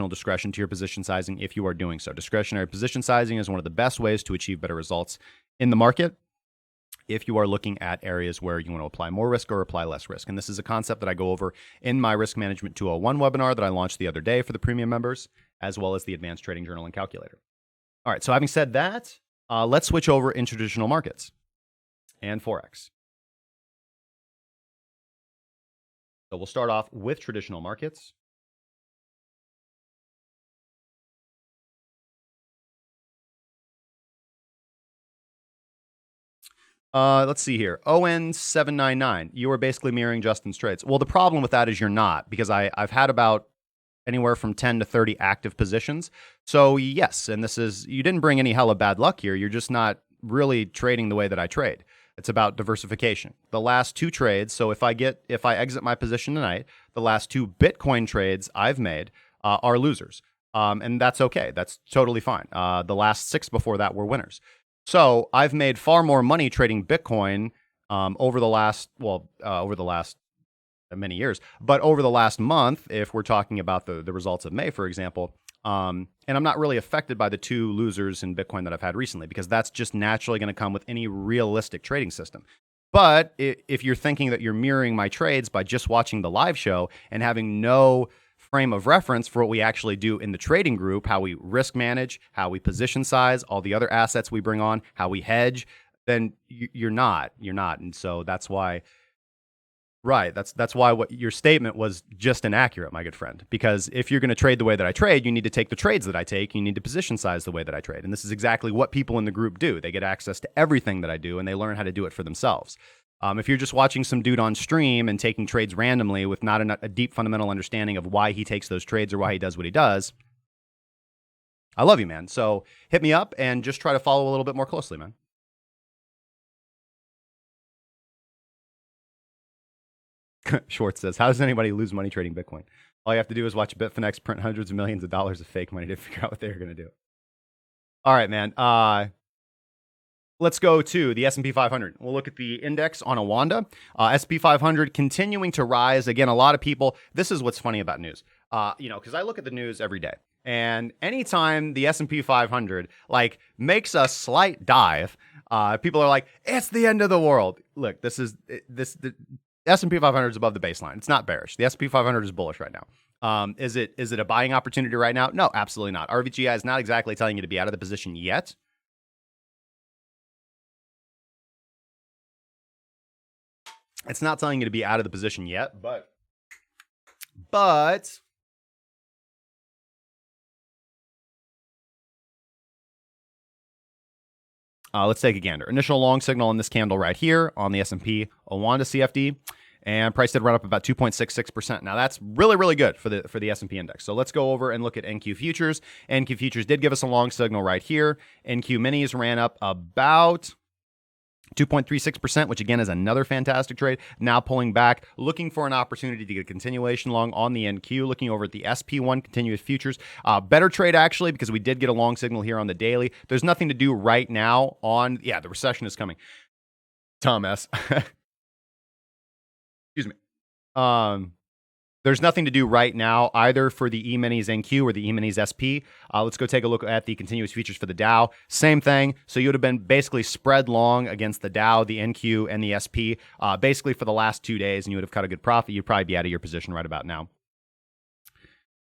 discretion to your position sizing if you are doing so. Discretionary position sizing is one of the best ways to achieve better results in the market if you are looking at areas where you want to apply more risk or apply less risk. And this is a concept that I go over in my Risk Management 201 webinar that I launched the other day for the premium members, as well as the Advanced Trading Journal and Calculator. All right, so having said that, let's switch over in traditional markets and Forex. So we'll start off with traditional markets. Let's see here. ON799. You are basically mirroring Justin's trades. Well, the problem with that is you're not, because I've had about anywhere from 10 to 30 active positions. So yes, and this is, you didn't bring any hella bad luck here. You're just not really trading the way that I trade. It's about diversification. The last two trades, so if I exit my position tonight, the last two Bitcoin trades I've made are losers. And that's okay. That's totally fine. The last 6 before that were winners. So I've made far more money trading Bitcoin over the last many years, but over the last month, if we're talking about the results of May, for example, and I'm not really affected by the 2 losers in Bitcoin that I've had recently, because that's just naturally going to come with any realistic trading system. But if you're thinking that you're mirroring my trades by just watching the live show and having no frame of reference for what we actually do in the trading group, how we risk manage, how we position size, all the other assets we bring on, how we hedge, then you're not. And so that's why, right, that's why what your statement was just inaccurate, my good friend. Because if you're going to trade the way that I trade, you need to take the trades that I take. You need to position size the way that I trade. And this is exactly what people in the group do. They get access to everything that I do, and they learn how to do it for themselves. If you're just watching some dude on stream and taking trades randomly with not a deep fundamental understanding of why he takes those trades or why he does what he does, I love you, man. So hit me up and just try to follow a little bit more closely, man. Schwartz says, how does anybody lose money trading Bitcoin? All you have to do is watch Bitfinex print hundreds of millions of dollars of fake money to figure out what they're going to do. All right, man. Let's go to the S&P 500. We'll look at the index on Awanda. S&P 500 continuing to rise. Again, a lot of people, this is what's funny about news. Because I look at the news every day. And anytime the S&P 500 makes a slight dive, people are like, it's the end of the world. Look, the S&P 500 is above the baseline. It's not bearish. The S&P 500 is bullish right now. Is it a buying opportunity right now? No, absolutely not. RVGI is not exactly telling you to be out of the position yet. It's not telling you to be out of the position yet, but let's take a gander. Initial long signal in this candle right here on the S&P Awanda CFD, and price did run up about 2.66%. Now that's really, really good for the S&P index. So let's go over and look at NQ futures. NQ futures did give us a long signal right here. NQ minis ran up about 2.36%, which again is another fantastic trade. Now pulling back, looking for an opportunity to get a continuation long on the NQ, looking over at the SP1 continuous futures. Better trade actually, because we did get a long signal here on the daily. There's nothing to do right now on, yeah, the recession is coming. Tom S. Excuse me. There's nothing to do right now either for the E-minis NQ or the E-minis SP. Let's go take a look at the continuous futures for the Dow. Same thing. So you would have been basically spread long against the Dow, the NQ, and the SP basically for the last 2 days, and you would have cut a good profit. You'd probably be out of your position right about now.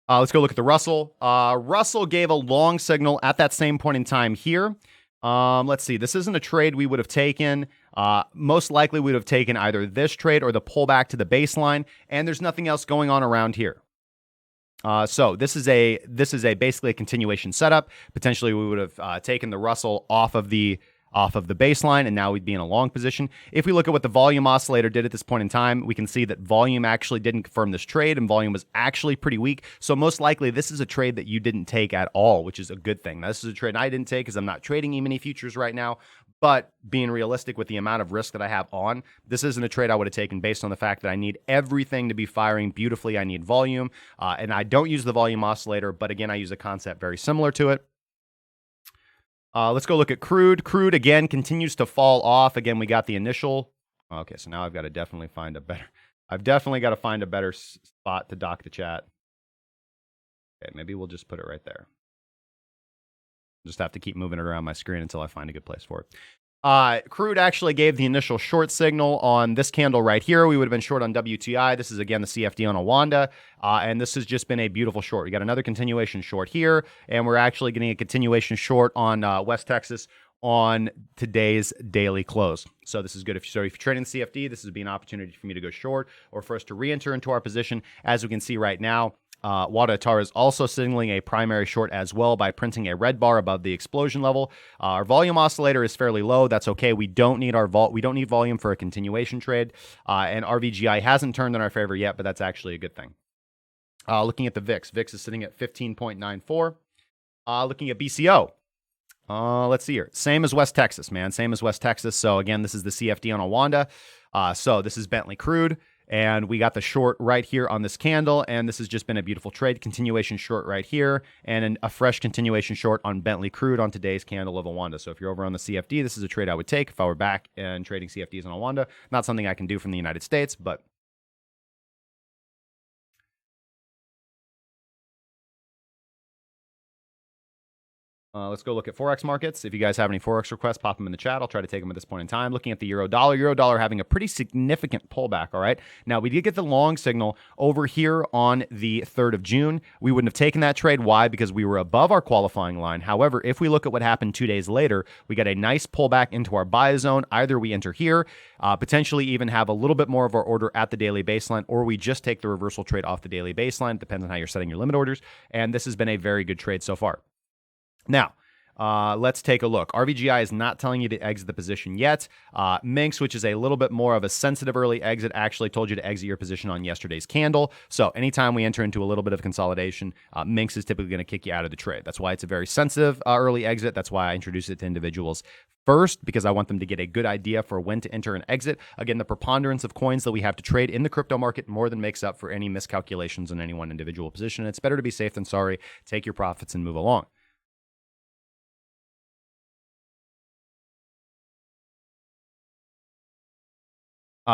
Let's go look at the Russell. Russell gave a long signal at that same point in time here. Let's see. This isn't a trade we would have taken. Most likely we would have taken either this trade or the pullback to the baseline, and there's nothing else going on around here. So this is basically a continuation setup. Potentially we would have taken the Russell off of the baseline, and now we'd be in a long position. If we look at what the volume oscillator did at this point in time, we can see that volume actually didn't confirm this trade, and volume was actually pretty weak. So most likely this is a trade that you didn't take at all, which is a good thing. Now, this is a trade I didn't take because I'm not trading E-mini futures right now. But being realistic with the amount of risk that I have on, this isn't a trade I would have taken based on the fact that I need everything to be firing beautifully. I need volume, and I don't use the volume oscillator, but again, I use a concept very similar to it. Let's go look at crude. Crude, again, continues to fall off. Again, we got the initial. Okay, so now I've got to definitely find a better. I've definitely got to find a better spot to dock the chat. Okay, maybe we'll just put it right there. Just have to keep moving it around my screen until I find a good place for it. Crude actually gave the initial short signal on this candle right here. We would have been short on WTI. This is, again, the CFD on a Wanda, and this has just been a beautiful short. We got another continuation short here, and we're actually getting a continuation short on West Texas on today's daily close. So this is good. If you're trading the CFD, this would be an opportunity for me to go short or for us to re-enter into our position. As we can see right now, Wadatar is also signaling a primary short as well by printing a red bar above the explosion level. Our volume oscillator is fairly low. That's okay. We don't need volume for a continuation trade. And RVGI hasn't turned in our favor yet, but that's actually a good thing. Looking at the VIX. VIX is sitting at 15.94. Looking at BCO. Let's see here. Same as West Texas, man. Same as West Texas. So again, this is the CFD on a Wanda. So this is Bentley crude. And we got the short right here on this candle, and this has just been a beautiful trade. Continuation short right here, and a fresh continuation short on Bentley crude on today's candle of a Wanda. So if you're over on the CFD, this is a trade I would take if I were back and trading CFDs on a Wanda. Not something I can do from the United States, but let's go look at Forex Markets. If you guys have any Forex requests, pop them in the chat. I'll try to take them at this point in time. Looking at the euro dollar having a pretty significant pullback, all right? Now, we did get the long signal over here on the 3rd of June. We wouldn't have taken that trade. Why? Because we were above our qualifying line. However, if we look at what happened 2 days later, we got a nice pullback into our buy zone. Either we enter here, potentially even have a little bit more of our order at the daily baseline, or we just take the reversal trade off the daily baseline. It depends on how you're setting your limit orders. And this has been a very good trade so far. Now, let's take a look. RVGI is not telling you to exit the position yet. Minx, which is a little bit more of a sensitive early exit, actually told you to exit your position on yesterday's candle. So anytime we enter into a little bit of consolidation, Minx is typically going to kick you out of the trade. That's why it's a very sensitive early exit. That's why I introduce it to individuals first, because I want them to get a good idea for when to enter and exit. Again, the preponderance of coins that we have to trade in the crypto market more than makes up for any miscalculations in any one individual position. It's better to be safe than sorry. Take your profits and move along.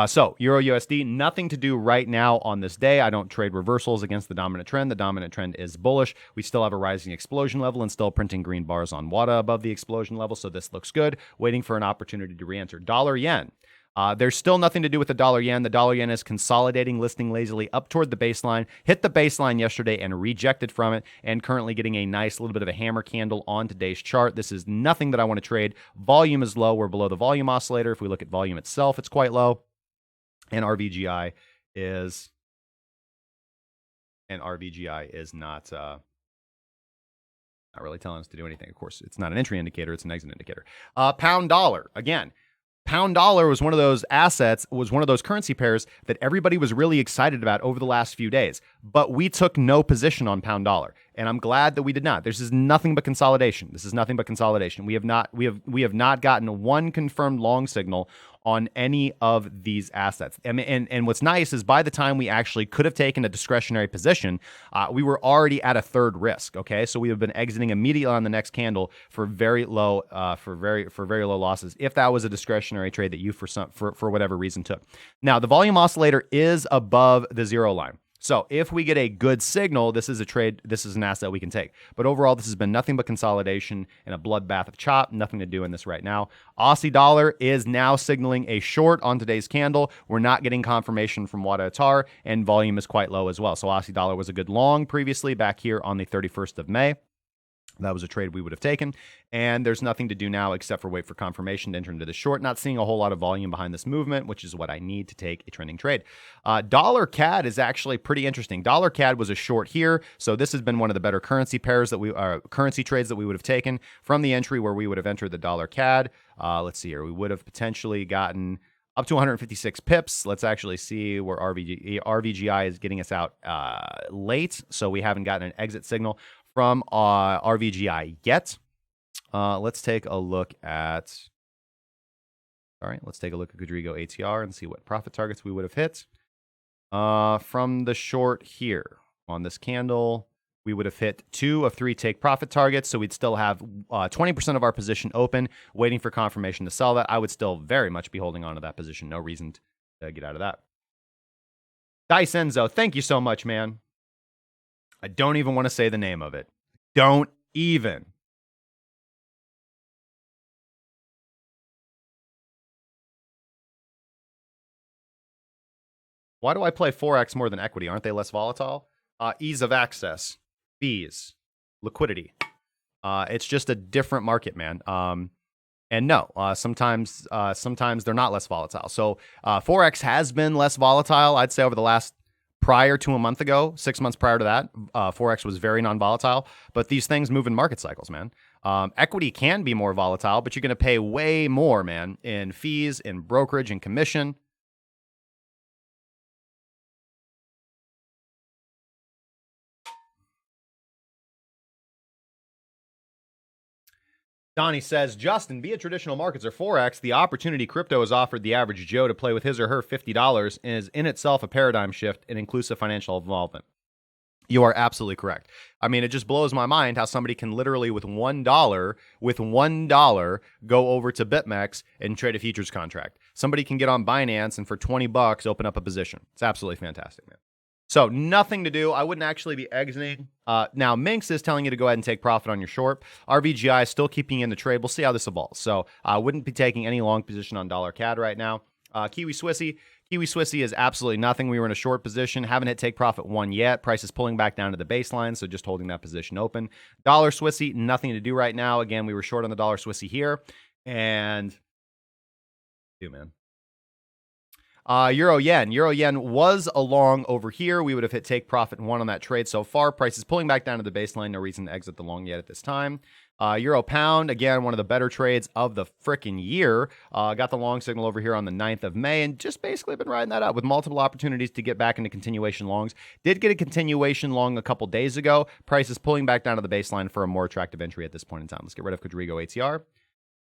So Euro USD, nothing to do right now on this day. I don't trade reversals against the dominant trend. The dominant trend is bullish. We still have a rising explosion level and still printing green bars on WADA above the explosion level. So this looks good. Waiting for an opportunity to re-enter. Dollar yen. There's still nothing to do with the dollar yen. The dollar yen is consolidating, listing lazily up toward the baseline, hit the baseline yesterday and rejected from it, and currently getting a nice little bit of a hammer candle on today's chart. This is nothing that I want to trade. Volume is low. We're below the volume oscillator. If we look at volume itself, it's quite low. And RVGI is not really telling us to do anything. Of course, it's not an entry indicator, it's an exit indicator. Pound dollar, again. Pound dollar was one of those assets, was one of those currency pairs that everybody was really excited about over the last few days. But we took no position on pound dollar. And I'm glad that we did not. This is nothing but consolidation. This is nothing but consolidation. We have not gotten one confirmed long signal on any of these assets. And what's nice is by the time we actually could have taken a discretionary position, we were already at a third risk. Okay, so we have been exiting immediately on the next candle for very low very low losses. If that was a discretionary trade that you for whatever reason took. Now the volume oscillator is above the zero line. So if we get a good signal, this is a trade, this is an asset we can take. But overall, this has been nothing but consolidation and a bloodbath of chop. Nothing to do in this right now. Aussie dollar is now signaling a short on today's candle. We're not getting confirmation from Wada Atar, and volume is quite low as well. So Aussie dollar was a good long previously back here on the 31st of May. That was a trade we would have taken. And there's nothing to do now except for wait for confirmation to enter into the short. Not seeing a whole lot of volume behind this movement, which is what I need to take a trending trade. Dollar CAD is actually pretty interesting. Dollar CAD was a short here. So this has been one of the better currency pairs that currency trades that we would have taken from the entry where we would have entered the dollar CAD. Let's see here. We would have potentially gotten up to 156 pips. Let's actually see where RVGI is getting us out late. So we haven't gotten an exit signal from RVGI yet. Let's take a look at Rodrigo ATR and see what profit targets we would have hit. From the short here on this candle, we would have hit 2 of 3 take profit targets. So we'd still have 20% of our position open, waiting for confirmation to sell that. I would still very much be holding on to that position. No reason to get out of that. Dice Enzo, thank you so much, man. I don't even want to say the name of it. Don't even. Why do I play Forex more than equity? Aren't they less volatile? Ease of access, fees, liquidity. It's just a different market, man. And no, sometimes they're not less volatile. So Forex has been less volatile, I'd say, over the last prior to a month ago, 6 months prior to that, Forex was very non-volatile. But these things move in market cycles, man. Equity can be more volatile, but you're going to pay way more, man, in fees, in brokerage, and commission. Donnie says, Justin, via traditional markets or Forex, the opportunity crypto has offered the average Joe to play with his or her $50 is in itself a paradigm shift in inclusive financial involvement. You are absolutely correct. I mean, it just blows my mind how somebody can literally with $1 go over to BitMEX and trade a futures contract. Somebody can get on Binance and for $20 open up a position. It's absolutely fantastic, man. So nothing to do. I wouldn't actually be exiting. Now, Minx is telling you to go ahead and take profit on your short. RVGI is still keeping you in the trade. We'll see how this evolves. So I wouldn't be taking any long position on dollar CAD right now. Kiwi Swissy is absolutely nothing. We were in a short position. Haven't hit take profit 1 yet. Price is pulling back down to the baseline, so just holding that position open. Dollar Swissy, nothing to do right now. Again, we were short on the dollar Swissy here. And, man. Euro yen was a long over here. We would have hit take profit 1 on that trade so far. Price is pulling back down to the baseline. No reason to exit the long yet at this time. Euro pound, again, one of the better trades of the frickin' year. Got the long signal over here on the 9th of May and just basically been riding that up with multiple opportunities to get back into continuation longs. Did get a continuation long a couple days ago. Price is pulling back down to the baseline for a more attractive entry at this point in time. Let's get rid of Rodrigo ATR.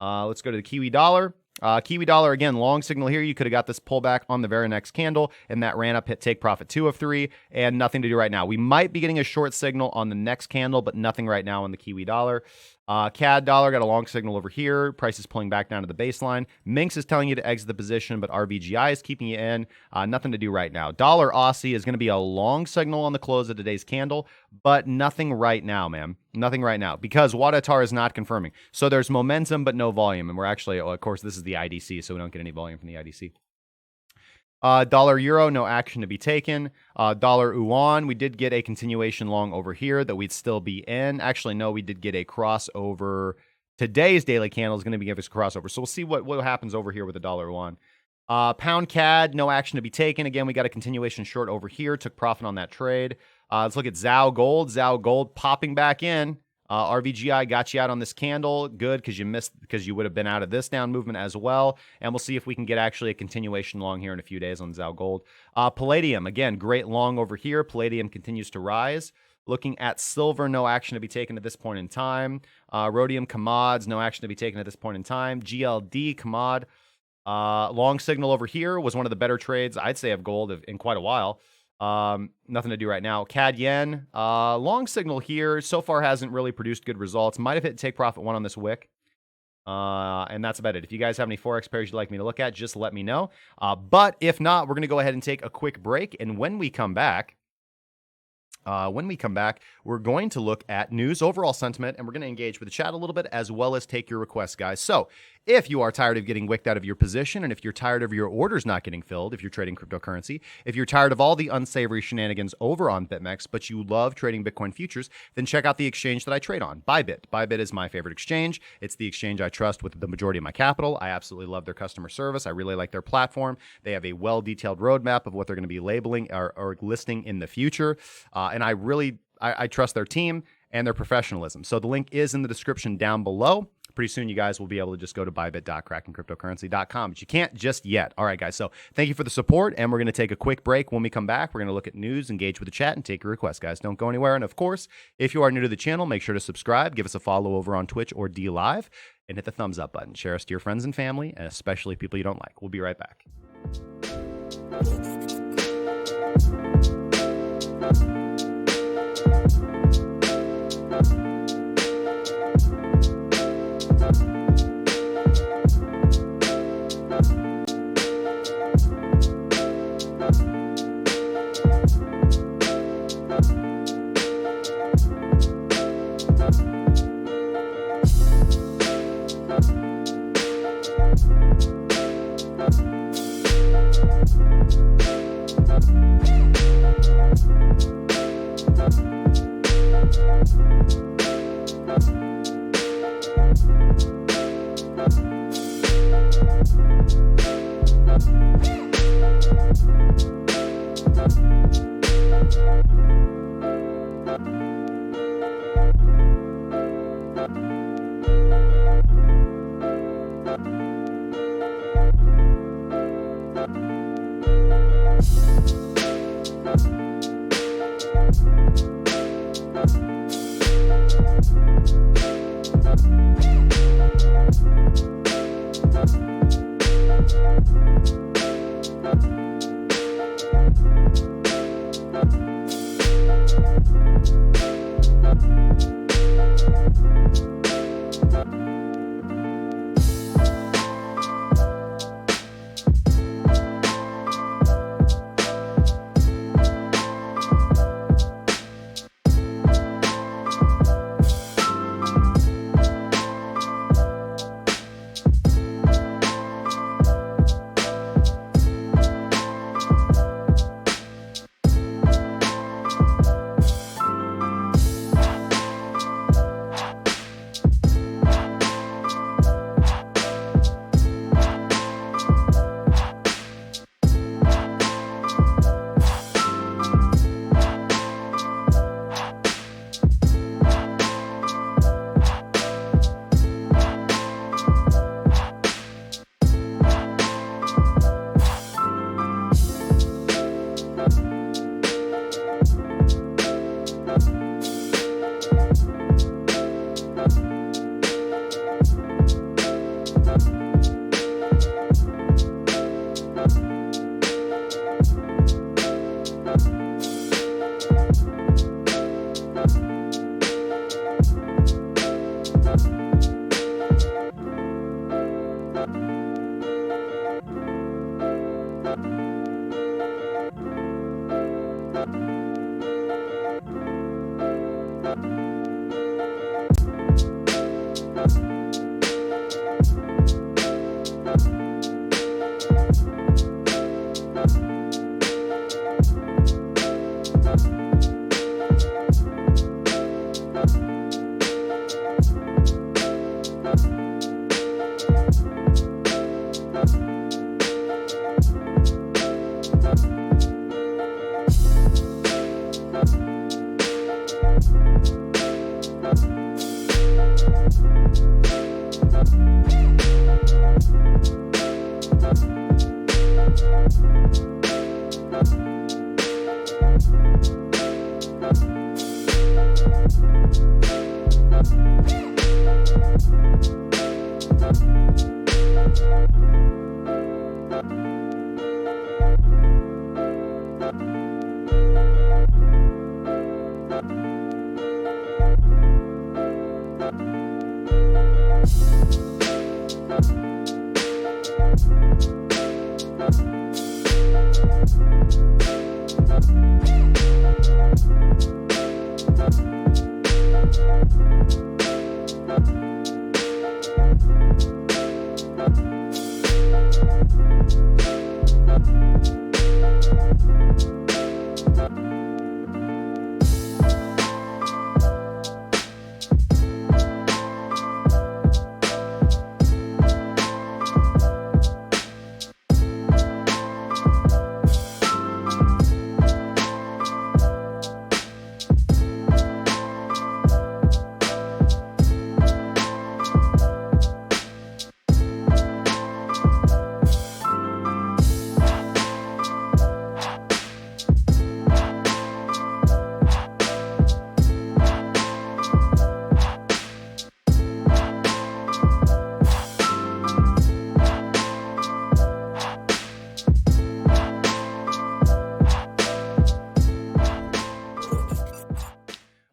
Let's go to the Kiwi dollar. Kiwi dollar, again, long signal here. You could have got this pullback on the very next candle, and that ran up, hit take profit 2 of 3, and nothing to do right now. We might be getting a short signal on the next candle, but nothing right now on the Kiwi dollar. CAD dollar got a long signal over here. Price is pulling back down to the baseline. Minx is telling you to exit the position, but RVGI is keeping you in. Nothing to do right now. Dollar Aussie is going to be a long signal on the close of today's candle, but nothing right now, man. Nothing right now because Wada Atar is not confirming. So there's momentum, but no volume. And we're actually, of course, this is the IDC, so we don't get any volume from the IDC. Dollar euro, no action to be taken. Dollar yuan, we did get a continuation long over here that we'd still be in. Actually, no, we did get a crossover. Today's daily candle is going to be giving us a crossover. So we'll see what happens over here with the dollar yuan. Pound CAD, no action to be taken. Again, we got a continuation short over here. Took profit on that trade. Let's look at Zao Gold. Zao Gold popping back in. RVGI got you out on this candle. Good, because you would have been out of this down movement as well. And we'll see if we can get actually a continuation long here in a few days on Zao Gold. Palladium, again, great long over here. Palladium continues to rise. Looking at silver, no action to be taken at this point in time. Rhodium Commods, no action to be taken at this point in time. GLD Commod, long signal over here was one of the better trades, I'd say, of gold in quite a while. Nothing to do right now. CAD Yen, long signal here. So far hasn't really produced good results. Might have hit take profit one on this wick. And that's about it. If you guys have any Forex pairs you'd like me to look at, just let me know. But if not, we're going to go ahead and take a quick break. And when we come back, we're going to look at news, overall sentiment, and we're going to engage with the chat a little bit as well as take your requests, guys. So if you are tired of getting wicked out of your position, and if you're tired of your orders not getting filled, if you're trading cryptocurrency, if you're tired of all the unsavory shenanigans over on BitMEX, but you love trading Bitcoin futures, then check out the exchange that I trade on, Bybit. Bybit is my favorite exchange. It's the exchange I trust with the majority of my capital. I absolutely love their customer service. I really like their platform. They have a well-detailed roadmap of what they're going to be labeling or listing in the future. And I trust their team and their professionalism. So the link is in the description down below. Pretty soon, you guys will be able to just go to bybit.krakencryptocurrency.com, but you can't just yet. All right, guys. So thank you for the support, and we're going to take a quick break. When we come back, we're going to look at news, engage with the chat, and take your requests, guys. Don't go anywhere. And of course, if you are new to the channel, make sure to subscribe, give us a follow over on Twitch or D Live, and hit the thumbs up button. Share us to your friends and family, and especially people you don't like. We'll be right back.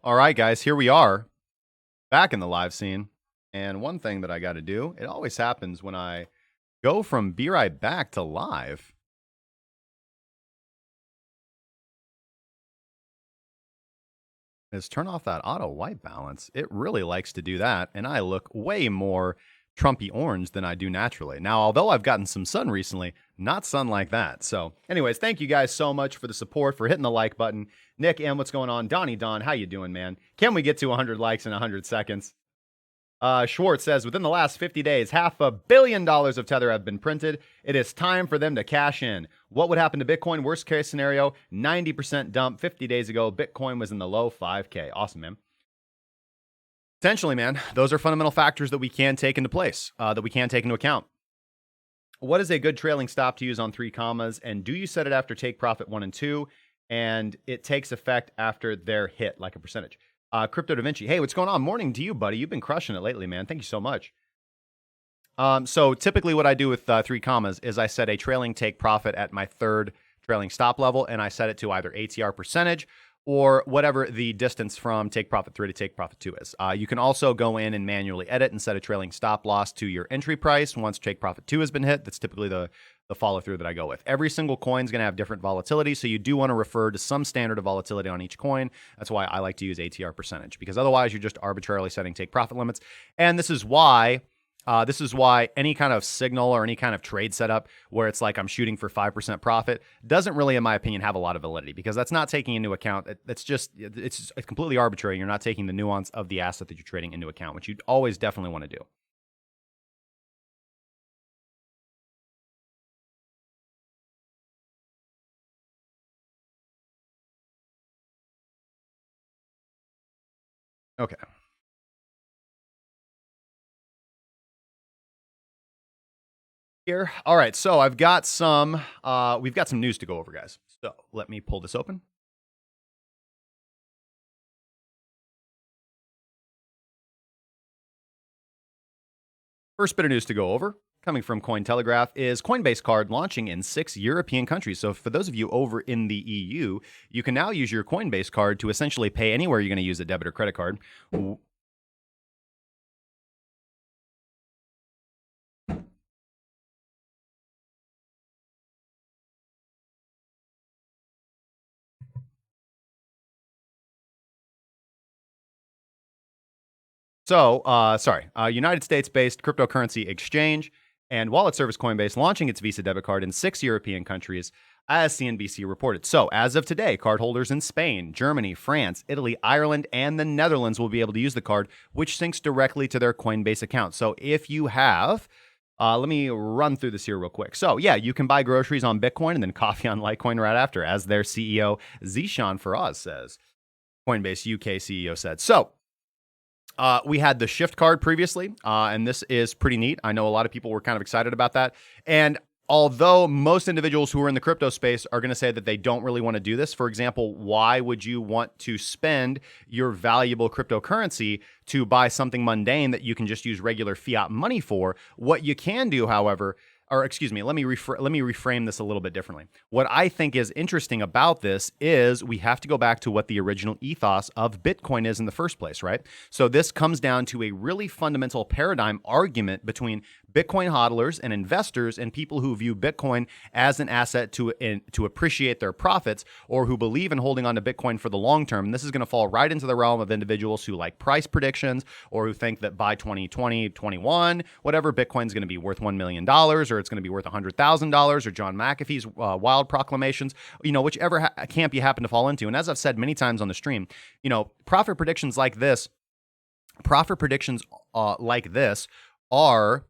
All right, guys, here we are back in the live scene. And one thing that I got to do, it always happens when I go from Be Right Back to live. Is turn off that auto white balance. It really likes to do that. And I look way more Trumpy orange than I do naturally. Now, although I've gotten some sun recently, not sun like that. So anyways, thank you guys so much for the support, for hitting the like button. Nick M, what's going on? Donnie Don, how you doing, man? Can we get to 100 likes in 100 seconds? Schwartz says, within the last 50 days, $500 million of Tether have been printed. It is time for them to cash in. What would happen to Bitcoin? Worst case scenario, 90% dump. 50 days ago, Bitcoin was in the low 5K. Awesome, man. Essentially, man, those are fundamental factors that we can take into place, that we can take into account. What is a good trailing stop to use on 3 commas? And do you set it after take profit 1 and 2? And it takes effect after their hit, like a percentage. Crypto Da Vinci, hey, what's going on? Morning to you, buddy. You've been crushing it lately, man. Thank you so much. So typically what I do with 3 commas is I set a trailing take profit at my 3rd trailing stop level, and I set it to either ATR percentage or whatever the distance from take profit 3 to take profit 2 is. You can also go in and manually edit and set a trailing stop loss to your entry price once take profit 2 has been hit. That's typically the follow through that I go with. Every single coin is going to have different volatility, so you do want to refer to some standard of volatility on each coin. That's why I like to use ATR percentage, because otherwise you're just arbitrarily setting take profit limits. And this is why any kind of signal or any kind of trade setup where it's like I'm shooting for 5% profit doesn't really, in my opinion, have a lot of validity, because that's not taking into account. It's completely arbitrary. You're not taking the nuance of the asset that you're trading into account, which you always definitely want to do. Okay. Here. All right, so we've got some news to go over, guys. So let me pull this open. First bit of news to go over, coming from Cointelegraph, is Coinbase card launching in 6 European countries. So for those of you over in the EU, you can now use your Coinbase card to essentially pay anywhere you're going to use a debit or credit card. So, United States-based cryptocurrency exchange and wallet service Coinbase launching its Visa debit card in 6 European countries, as CNBC reported. So, as of today, cardholders in Spain, Germany, France, Italy, Ireland, and the Netherlands will be able to use the card, which syncs directly to their Coinbase account. So, if you have... let me run through this here real quick. So, yeah, you can buy groceries on Bitcoin and then coffee on Litecoin right after, as their CEO, Zishan Faraz, says. Coinbase UK CEO said. So, we had the Shift card previously, and this is pretty neat. I know a lot of people were kind of excited about that. And although most individuals who are in the crypto space are going to say that they don't really want to do this. For example, why would you want to spend your valuable cryptocurrency to buy something mundane that you can just use regular fiat money for? What you can do, however, or excuse me, let me reframe this a little bit differently. What I think is interesting about this is we have to go back to what the original ethos of Bitcoin is in the first place, right? So this comes down to a really fundamental paradigm argument between Bitcoin hodlers and investors and people who view Bitcoin as an asset to appreciate their profits, or who believe in holding on to Bitcoin for the long term. And this is going to fall right into the realm of individuals who like price predictions, or who think that by 2020, 21, whatever, Bitcoin's going to be worth $1 million, or it's going to be worth $100,000, or John McAfee's wild proclamations, whichever camp you happen to fall into. And as I've said many times on the stream, profit predictions like this are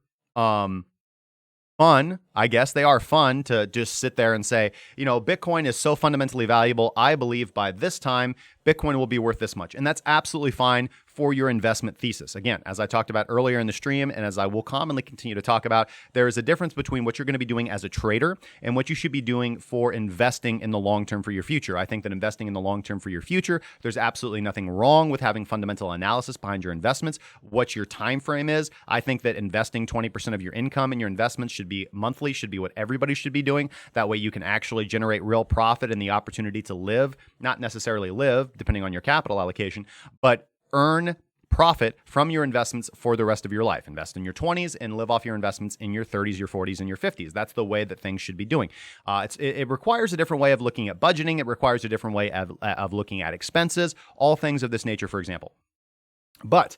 fun. I guess they are fun to just sit there and say, Bitcoin is so fundamentally valuable. I believe by this time, Bitcoin will be worth this much. And that's absolutely fine for your investment thesis. Again, as I talked about earlier in the stream, and as I will commonly continue to talk about, there is a difference between what you're going to be doing as a trader and what you should be doing for investing in the long term for your future. I think that investing in the long term for your future, there's absolutely nothing wrong with having fundamental analysis behind your investments, what your time frame is. I think that investing 20% of your income in your investments should be monthly, should be what everybody should be doing. That way you can actually generate real profit and the opportunity to live, not necessarily live, depending on your capital allocation, but earn profit from your investments for the rest of your life. Invest in your 20s and live off your investments in your 30s, your 40s, and your 50s. That's the way that things should be doing. It requires a different way of looking at budgeting. It requires a different way of looking at expenses, all things of this nature, for example. But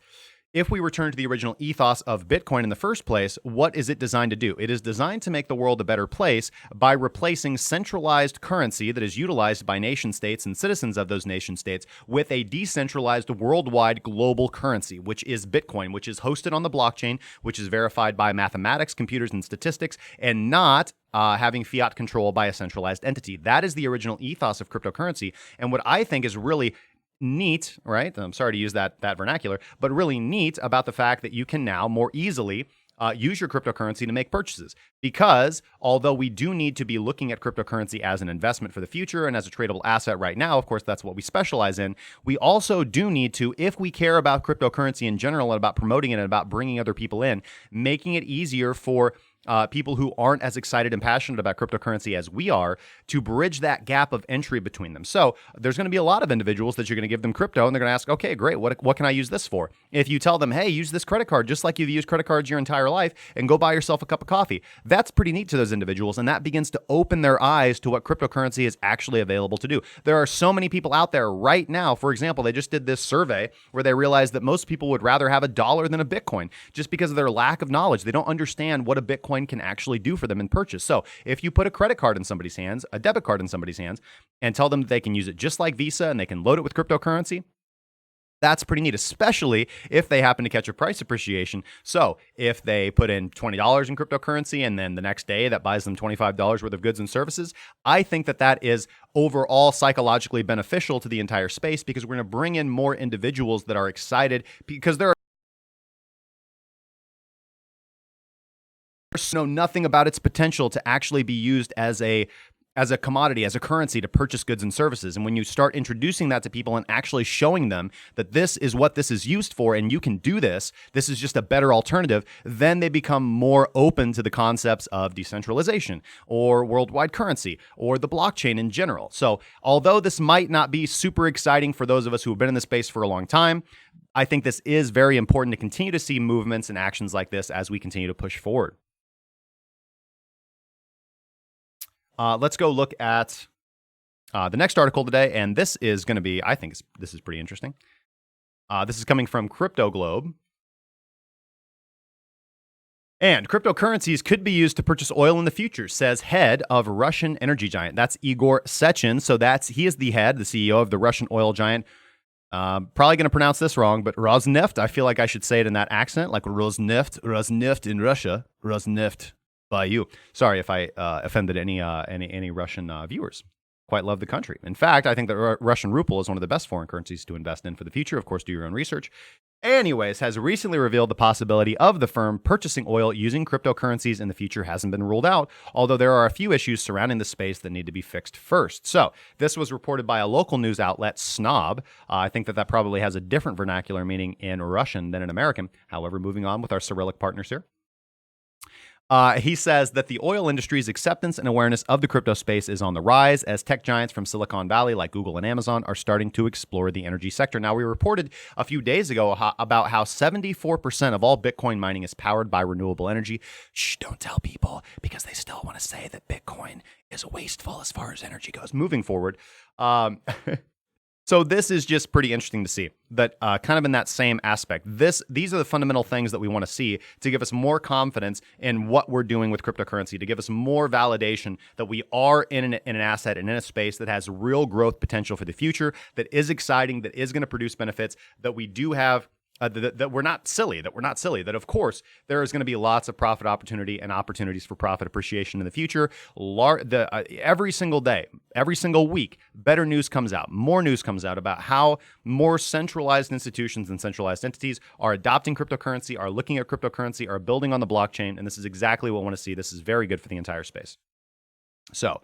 if we return to the original ethos of Bitcoin in the first place, what is it designed to do? It is designed to make the world a better place by replacing centralized currency that is utilized by nation states and citizens of those nation states with a decentralized worldwide global currency, which is Bitcoin, which is hosted on the blockchain, which is verified by mathematics, computers, and statistics, and not having fiat control by a centralized entity. That is the original ethos of cryptocurrency. And what I think is really neat, right? I'm sorry to use that vernacular, but really neat about the fact that you can now more easily use your cryptocurrency to make purchases. Because although we do need to be looking at cryptocurrency as an investment for the future and as a tradable asset right now, of course, that's what we specialize in, we also do need to, if we care about cryptocurrency in general and about promoting it and about bringing other people in, making it easier for people who aren't as excited and passionate about cryptocurrency as we are, to bridge that gap of entry between them. So there's going to be a lot of individuals that you're going to give them crypto, and they're going to ask, okay, great, what can I use this for? If you tell them, hey, use this credit card just like you've used credit cards your entire life, and go buy yourself a cup of coffee, that's pretty neat to those individuals, and that begins to open their eyes to what cryptocurrency is actually available to do. There are so many people out there right now. For example, they just did this survey where they realized that most people would rather have a dollar than a Bitcoin, just because of their lack of knowledge. They don't understand what a Bitcoin can actually do for them in purchase. So if you put a credit card in somebody's hands, a debit card in somebody's hands, and tell them that they can use it just like Visa and they can load it with cryptocurrency, that's pretty neat, especially if they happen to catch a price appreciation. So if they put in $20 in cryptocurrency and then the next day that buys them $25 worth of goods and services, I think that is overall psychologically beneficial to the entire space, because we're going to bring in more individuals that are excited, because there are know nothing about its potential to actually be used as a commodity, as a currency to purchase goods and services. And when you start introducing that to people and actually showing them that this is what this is used for and you can do this is just a better alternative, then they become more open to the concepts of decentralization or worldwide currency or the blockchain in general. So although this might not be super exciting for those of us who have been in the space for a long time, I think this is very important to continue to see movements and actions like this as we continue to push forward. Let's go look at the next article today, and this is going to be, I think this is pretty interesting. This is coming from Crypto Globe. And cryptocurrencies could be used to purchase oil in the future, says head of Russian energy giant. That's Igor Sechin. So he is the head, the CEO of the Russian oil giant. Probably going to pronounce this wrong, but Rosneft. I feel like I should say it in that accent, like Rosneft in Russia, Rosneft. By you. Sorry if I offended any Russian viewers. quite love the country. In fact, I think that Russian ruble is one of the best foreign currencies to invest in for the future. Of course, do your own research. Anyways, has recently revealed the possibility of the firm purchasing oil using cryptocurrencies in the future hasn't been ruled out, although there are a few issues surrounding the space that need to be fixed first. So this was reported by a local news outlet, Snob. I think that probably has a different vernacular meaning in Russian than in American. However, moving on with our Cyrillic partners here. He says that the oil industry's acceptance and awareness of the crypto space is on the rise as tech giants from Silicon Valley like Google and Amazon are starting to explore the energy sector. Now, we reported a few days ago about how 74% of all Bitcoin mining is powered by renewable energy. Shh, don't tell people because they still want to say that Bitcoin is wasteful as far as energy goes. Moving forward, so this is just pretty interesting to see that kind of in that same aspect. These are the fundamental things that we want to see to give us more confidence in what we're doing with cryptocurrency, to give us more validation that we are in an asset and in a space that has real growth potential for the future, that is exciting, that is going to produce benefits, that we do have that we're not silly, that of course there is going to be lots of profit opportunity and opportunities for profit appreciation in the future. Every single day, every single week, better news comes out, more news comes out about how more centralized institutions and centralized entities are adopting cryptocurrency, are looking at cryptocurrency, are building on the blockchain, and this is exactly what we want to see. This is very good for the entire space. So,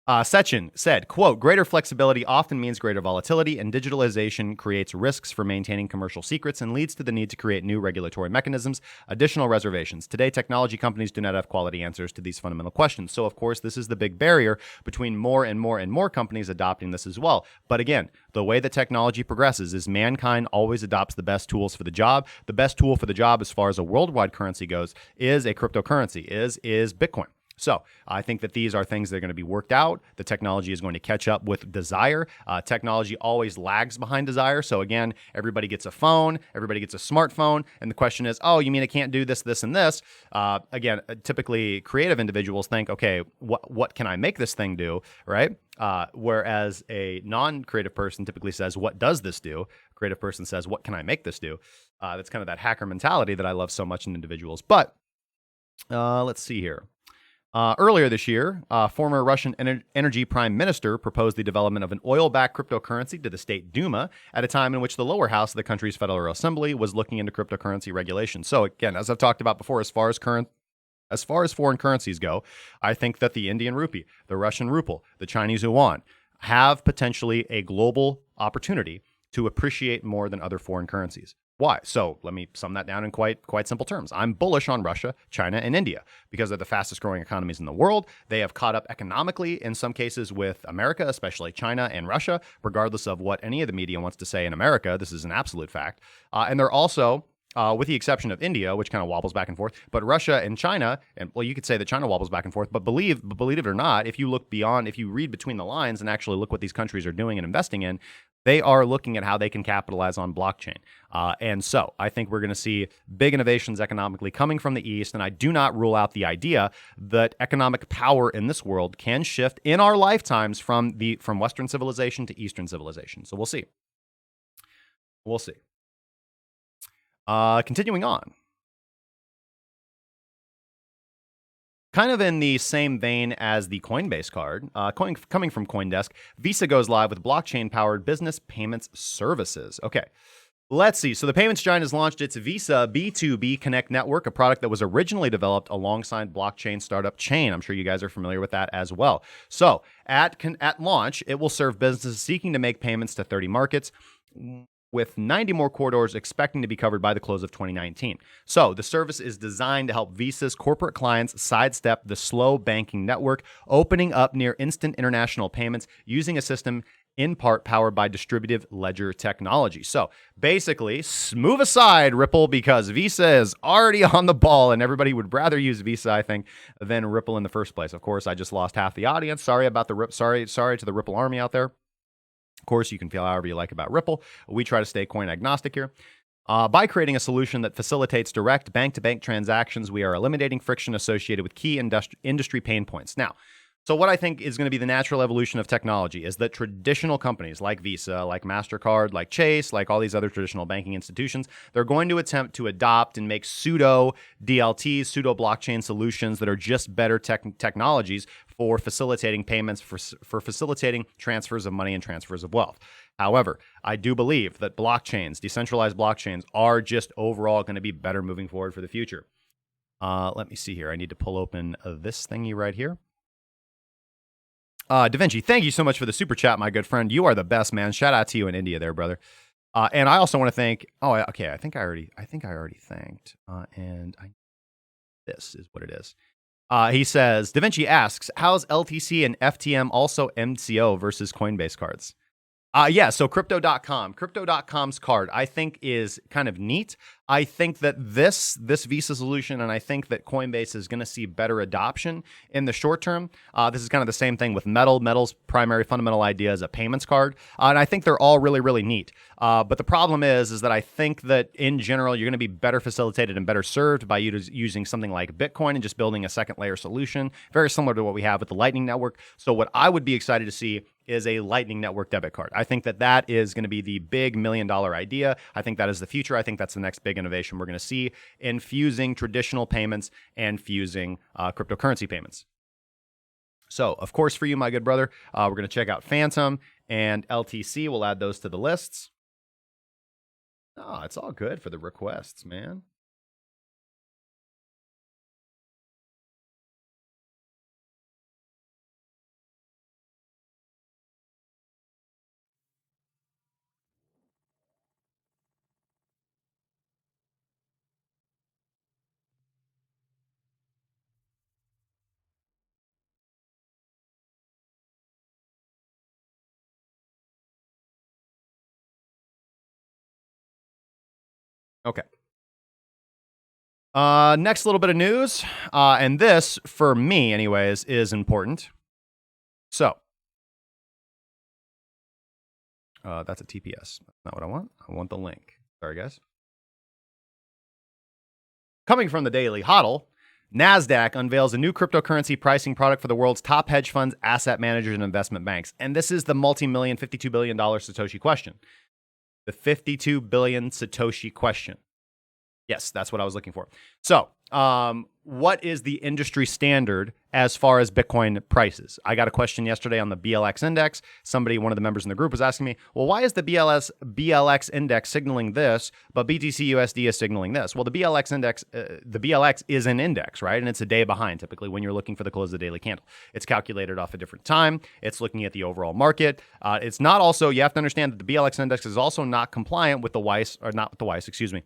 Sechin said, quote, greater flexibility often means greater volatility, and digitalization creates risks for maintaining commercial secrets and leads to the need to create new regulatory mechanisms, additional reservations. Today, technology companies do not have quality answers to these fundamental questions. So, of course, this is the big barrier between more and more and more companies adopting this as well. But again, the way that technology progresses is mankind always adopts the best tools for the job. The best tool for the job as far as a worldwide currency goes is a cryptocurrency, is Bitcoin. So I think that these are things that are going to be worked out. The technology is going to catch up with desire. Technology always lags behind desire. So again, everybody gets a phone, everybody gets a smartphone. And the question is, oh, you mean I can't do this, this, and this? Again, typically creative individuals think, okay, what can I make this thing do, right? Whereas a non-creative person typically says, what does this do? A creative person says, what can I make this do? That's kind of that hacker mentality that I love so much in individuals. But let's see here. Earlier this year, former Russian energy prime minister proposed the development of an oil-backed cryptocurrency to the state Duma at a time in which the lower house of the country's Federal Assembly was looking into cryptocurrency regulation. So again, as I've talked about before, as far as foreign currencies go, I think that the Indian rupee, the Russian ruble, the Chinese yuan have potentially a global opportunity to appreciate more than other foreign currencies. Why? So let me sum that down in quite simple terms. I'm bullish on Russia, China, and India because they're the fastest growing economies in the world. They have caught up economically in some cases with America, especially China and Russia, regardless of what any of the media wants to say in America. This is an absolute fact. And they're also, with the exception of India, which kind of wobbles back and forth, but Russia and China, and well, you could say that China wobbles back and forth, but believe it or not, if you look beyond, if you read between the lines and actually look what these countries are doing and investing in, they are looking at how they can capitalize on blockchain. And so I think we're going to see big innovations economically coming from the East. And I do not rule out the idea that economic power in this world can shift in our lifetimes from Western civilization to Eastern civilization. So we'll see. We'll see. Continuing on. Kind of in the same vein as the Coinbase card, coming from CoinDesk, Visa goes live with blockchain-powered business payments services. Okay, let's see. So the payments giant has launched its Visa B2B Connect network, a product that was originally developed alongside blockchain startup Chain. I'm sure you guys are familiar with that as well. So at launch, it will serve businesses seeking to make payments to 30 markets, with 90 more corridors expecting to be covered by the close of 2019. So the service is designed to help Visa's corporate clients sidestep the slow banking network, opening up near instant international payments using a system in part powered by distributed ledger technology. So basically, move aside, Ripple, because Visa is already on the ball and everybody would rather use Visa, I think, than Ripple in the first place. Of course, I just lost half the audience. Sorry about the sorry to the Ripple army out there. Of course, you can feel however you like about Ripple. We try to stay coin agnostic here. By creating a solution that facilitates direct bank-to-bank transactions, we are eliminating friction associated with key industry pain points. Now, so what I think is going to be the natural evolution of technology is that traditional companies like Visa, like MasterCard, like Chase, like all these other traditional banking institutions, they're going to attempt to adopt and make pseudo DLTs, pseudo blockchain solutions that are just better technologies for facilitating payments, for facilitating transfers of money and transfers of wealth. However, I do believe that blockchains, decentralized blockchains, are just overall going to be better moving forward for the future. Let me see here. I need to pull open this thingy right here. Da Vinci, thank you so much for the super chat, my good friend. You are the best, man. Shout out to you in India there, brother. And I also want to thank. Oh, okay. I think I already thanked. This is what it is. He says, Da Vinci asks, how's LTC and FTM also MCO versus Coinbase cards? Yeah, so crypto.com's card, I think, is kind of neat. I think that this Visa solution, and I think that Coinbase is going to see better adoption in the short term. This is kind of the same thing with Metal. Metal's primary fundamental idea is a payments card, and I think they're all really, really neat. But the problem is that I think that in general, you're going to be better facilitated and better served by using something like Bitcoin and just building a second layer solution, very similar to what we have with the Lightning Network. So what I would be excited to see is a Lightning Network debit card. I think that is going to be the big $1 million idea. I think that is the future. I think that's the next big innovation we're going to see in fusing traditional payments and fusing cryptocurrency payments. So, of course, for you, my good brother, we're going to check out Phantom and LTC. We'll add those to the lists. Oh, it's all good for the requests, man. Okay. Next little bit of news, and this, for me anyways, is important. So, that's a TPS. That's not what I want. I want the link. Sorry, guys. Coming from the Daily Hodl, Nasdaq unveils a new cryptocurrency pricing product for the world's top hedge funds, asset managers, and investment banks. And this is the multi-million, $52 billion Satoshi question. The 52 billion Satoshi question. Yes, that's what I was looking for. So, what is the industry standard as far as Bitcoin prices? I got a question yesterday on the BLX index. One of the members in the group was asking me, well, why is the BLX index signaling this, but BTC USD is signaling this? Well, the BLX index, the BLX is an index, right? And it's a day behind typically when you're looking for the close of the daily candle. It's calculated off a different time. It's looking at the overall market. It's not also, you have to understand that the BLX index is also not compliant with the WISE, or not with the WISE, excuse me,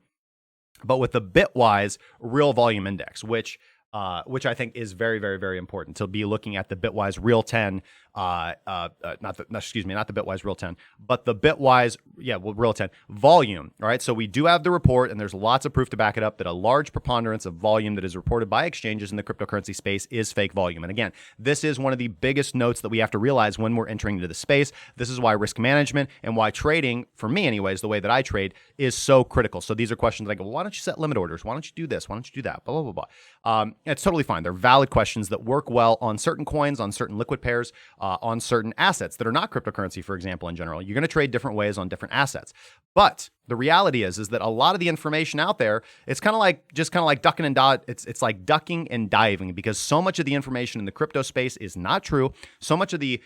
but with the Bitwise real volume index, which I think is very, very, very important to be looking at the Bitwise real 10, not the Bitwise real 10, but the Bitwise, real 10 volume. All right. So we do have the report, and there's lots of proof to back it up that a large preponderance of volume that is reported by exchanges in the cryptocurrency space is fake volume. And again, this is one of the biggest notes that we have to realize when we're entering into the space. This is why risk management and why trading, for me anyways, the way that I trade, is so critical. So these are questions like, well, why don't you set limit orders? Why don't you do this? Why don't you do that? Blah, blah, blah, blah. It's totally fine. They're valid questions that work well on certain coins, on certain liquid pairs, on certain assets that are not cryptocurrency, for example, in general. You're going to trade different ways on different assets. But the reality is that a lot of the information out there, it's kind of like ducking and it's like ducking and diving, because so much of the information in the crypto space is not true. So much of the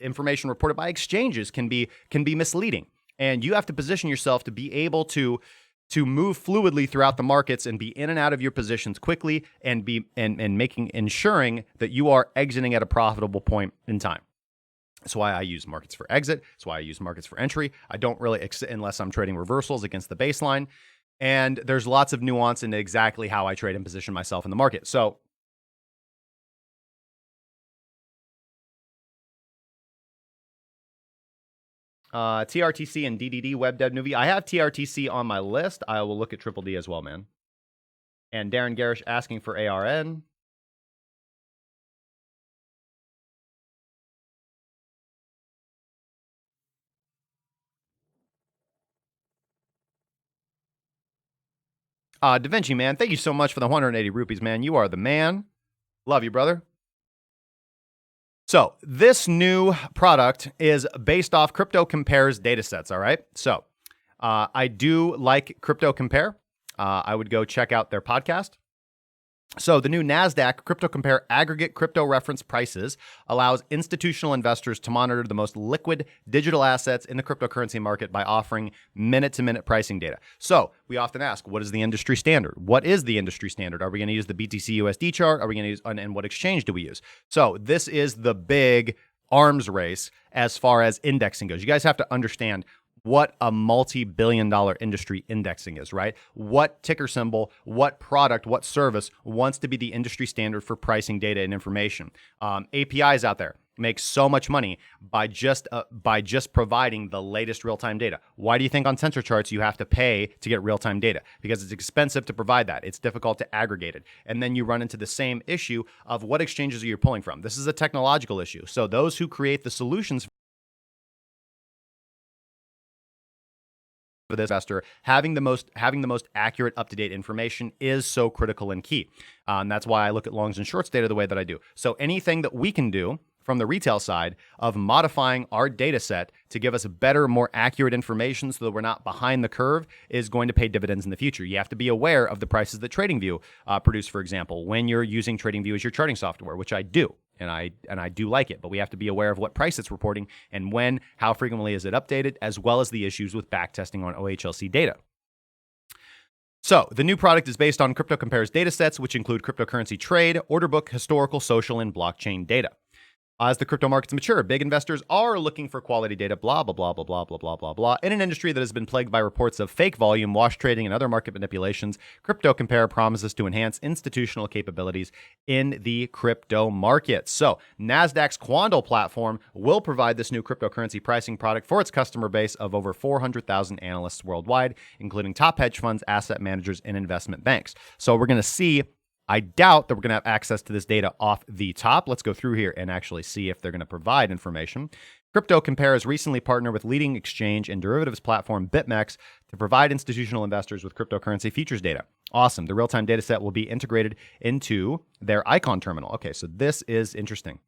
information reported by exchanges can be misleading, and you have to position yourself to be able to move fluidly throughout the markets and be in and out of your positions quickly, and ensuring that you are exiting at a profitable point in time. That's why I use markets for exit. That's why I use markets for entry. I don't really, unless I'm trading reversals against the baseline. And there's lots of nuance into exactly how I trade and position myself in the market. So TRTC and DDD Web Dev Movie. I have TRTC on my list. I will look at Triple D as well, man. And Darren Garish asking for ARN. Da Vinci, man, thank you so much for the 180 rupees, man. You are the man. Love you, brother. So this new product is based off CryptoCompare's data sets, all right? So I do like CryptoCompare. I would go check out their podcast. So the new Nasdaq CryptoCompare aggregate crypto reference prices allows institutional investors to monitor the most liquid digital assets in the cryptocurrency market by offering minute-to-minute pricing data. So we often ask, what is the industry standard? What is the industry standard? Are we going to use the BTC USD chart? Are we going to use, and what exchange do we use? So this is the big arms race as far as indexing goes. You guys have to understand what a multi-billion-dollar industry indexing is, right? What ticker symbol, what product, what service wants to be the industry standard for pricing data and information. APIs out there make so much money by just providing the latest real-time data. Why do you think on sensor charts you have to pay to get real-time data? Because it's expensive to provide that. It's difficult to aggregate it. And then you run into the same issue of what exchanges are you pulling from. This is a technological issue. So those who create the solutions for this investor, having the most accurate, up-to-date information is so critical and key. And that's why I look at longs and shorts data the way that I do. So anything that we can do from the retail side of modifying our data set to give us better, more accurate information so that we're not behind the curve is going to pay dividends in the future. You have to be aware of the prices that TradingView produce, for example, when you're using TradingView as your charting software, which I do. And I do like it, but we have to be aware of what price it's reporting and when, how frequently is it updated, as well as the issues with backtesting on OHLC data. So the new product is based on CryptoCompare's data sets, which include cryptocurrency trade, order book, historical, social, and blockchain data. As the crypto markets mature, big investors are looking for quality data, blah, blah, blah, blah, blah, blah, blah, blah, blah. In an industry that has been plagued by reports of fake volume, wash trading, and other market manipulations, CryptoCompare promises to enhance institutional capabilities in the crypto markets. So Nasdaq's Quandl platform will provide this new cryptocurrency pricing product for its customer base of over 400,000 analysts worldwide, including top hedge funds, asset managers, and investment banks. So we're going to see, I doubt that we're going to have access to this data off the top. Let's go through here and actually see if they're going to provide information. CryptoCompare has recently partnered with leading exchange and derivatives platform BitMEX to provide institutional investors with cryptocurrency futures data. Awesome. The real-time data set will be integrated into their Icon terminal. Okay, so this is interesting.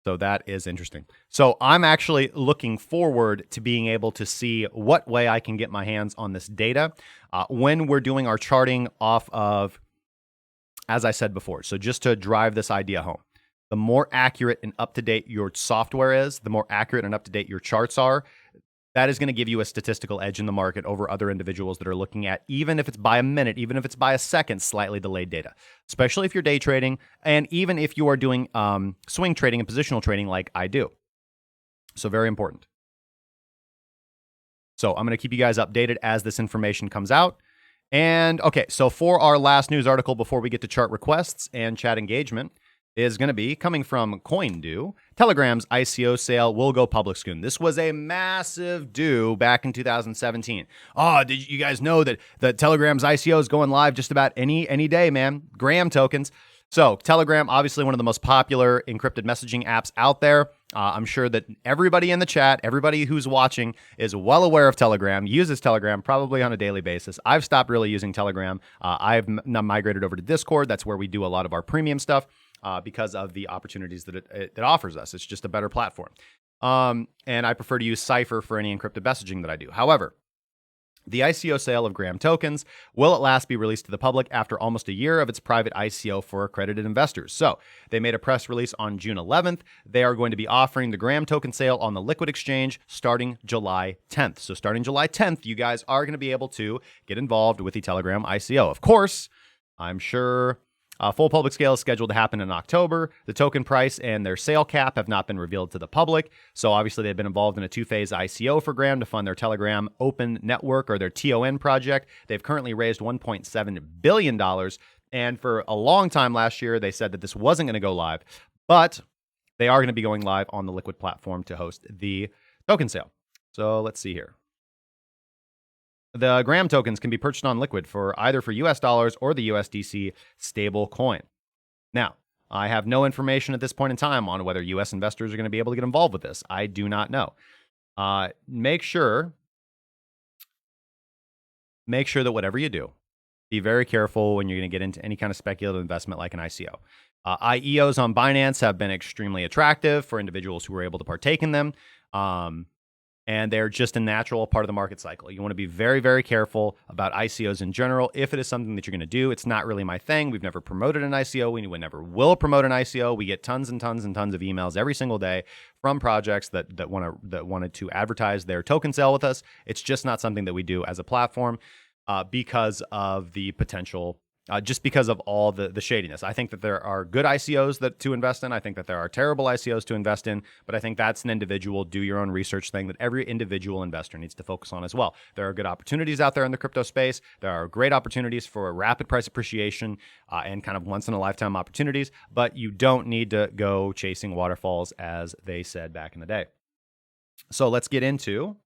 So that is interesting. So I'm actually looking forward to being able to see what way I can get my hands on this data when we're doing our charting off of, as I said before. So just to drive this idea home, the more accurate and up-to-date your software is, the more accurate and up-to-date your charts are, that is going to give you a statistical edge in the market over other individuals that are looking at, even if it's by a minute, even if it's by a second, slightly delayed data, especially if you're day trading, and even if you are doing swing trading and positional trading like I do. So very important. So I'm going to keep you guys updated as this information comes out. And okay, so for our last news article before we get to chart requests and chat engagement, is going to be coming from CoinDo. Telegram's ICO sale will go public soon. This was a massive do back in 2017. Oh, did you guys know that Telegram's ICO is going live just about any day, man? Gram tokens. So Telegram, obviously one of the most popular encrypted messaging apps out there. I'm sure that everybody in the chat, everybody who's watching is well aware of Telegram, uses Telegram probably on a daily basis. I've stopped really using Telegram. I've migrated over to Discord. That's where we do a lot of our premium stuff. Because of the opportunities that it offers us. It's just a better platform. And I prefer to use Cypher for any encrypted messaging that I do. However, the ICO sale of Gram tokens will at last be released to the public after almost a year of its private ICO for accredited investors. So they made a press release on June 11th. They are going to be offering the Gram token sale on the Liquid Exchange starting July 10th. So starting July 10th, you guys are going to be able to get involved with the Telegram ICO. Of course, I'm sure full public scale is scheduled to happen in October. The token price and their sale cap have not been revealed to the public. So obviously they've been involved in a two-phase ICO for Gram to fund their Telegram Open Network or their TON project. They've currently raised $1.7 billion. And for a long time last year, they said that this wasn't going to go live, but they are going to be going live on the Liquid platform to host the token sale. So let's see here. The Gram tokens can be purchased on Liquid for either for US dollars or the USDC stable coin. Now, I have no information at this point in time on whether US investors are going to be able to get involved with this. I do not know. Make sure that whatever you do, Be very careful when you're going to get into any kind of speculative investment like an ICO. IEOs on Binance have been extremely attractive for individuals who are able to partake in them. And they're just a natural part of the market cycle. You want to be very, very careful about ICOs in general. If it is something that you're going to do, it's not really my thing. We've never promoted an ICO. We never will promote an ICO. We get tons and tons and tons of emails every single day from projects that wanted to advertise their token sale with us. It's just not something that we do as a platform because of the potential. Just because of all the shadiness. I think that there are good ICOs to invest in. I think that there are terrible ICOs to invest in, but I think that's an individual do your own research thing that every individual investor needs to focus on as well. There are good opportunities out there in the crypto space. There are great opportunities for rapid price appreciation and kind of once in a lifetime opportunities, but you don't need to go chasing waterfalls as they said back in the day. So let's get into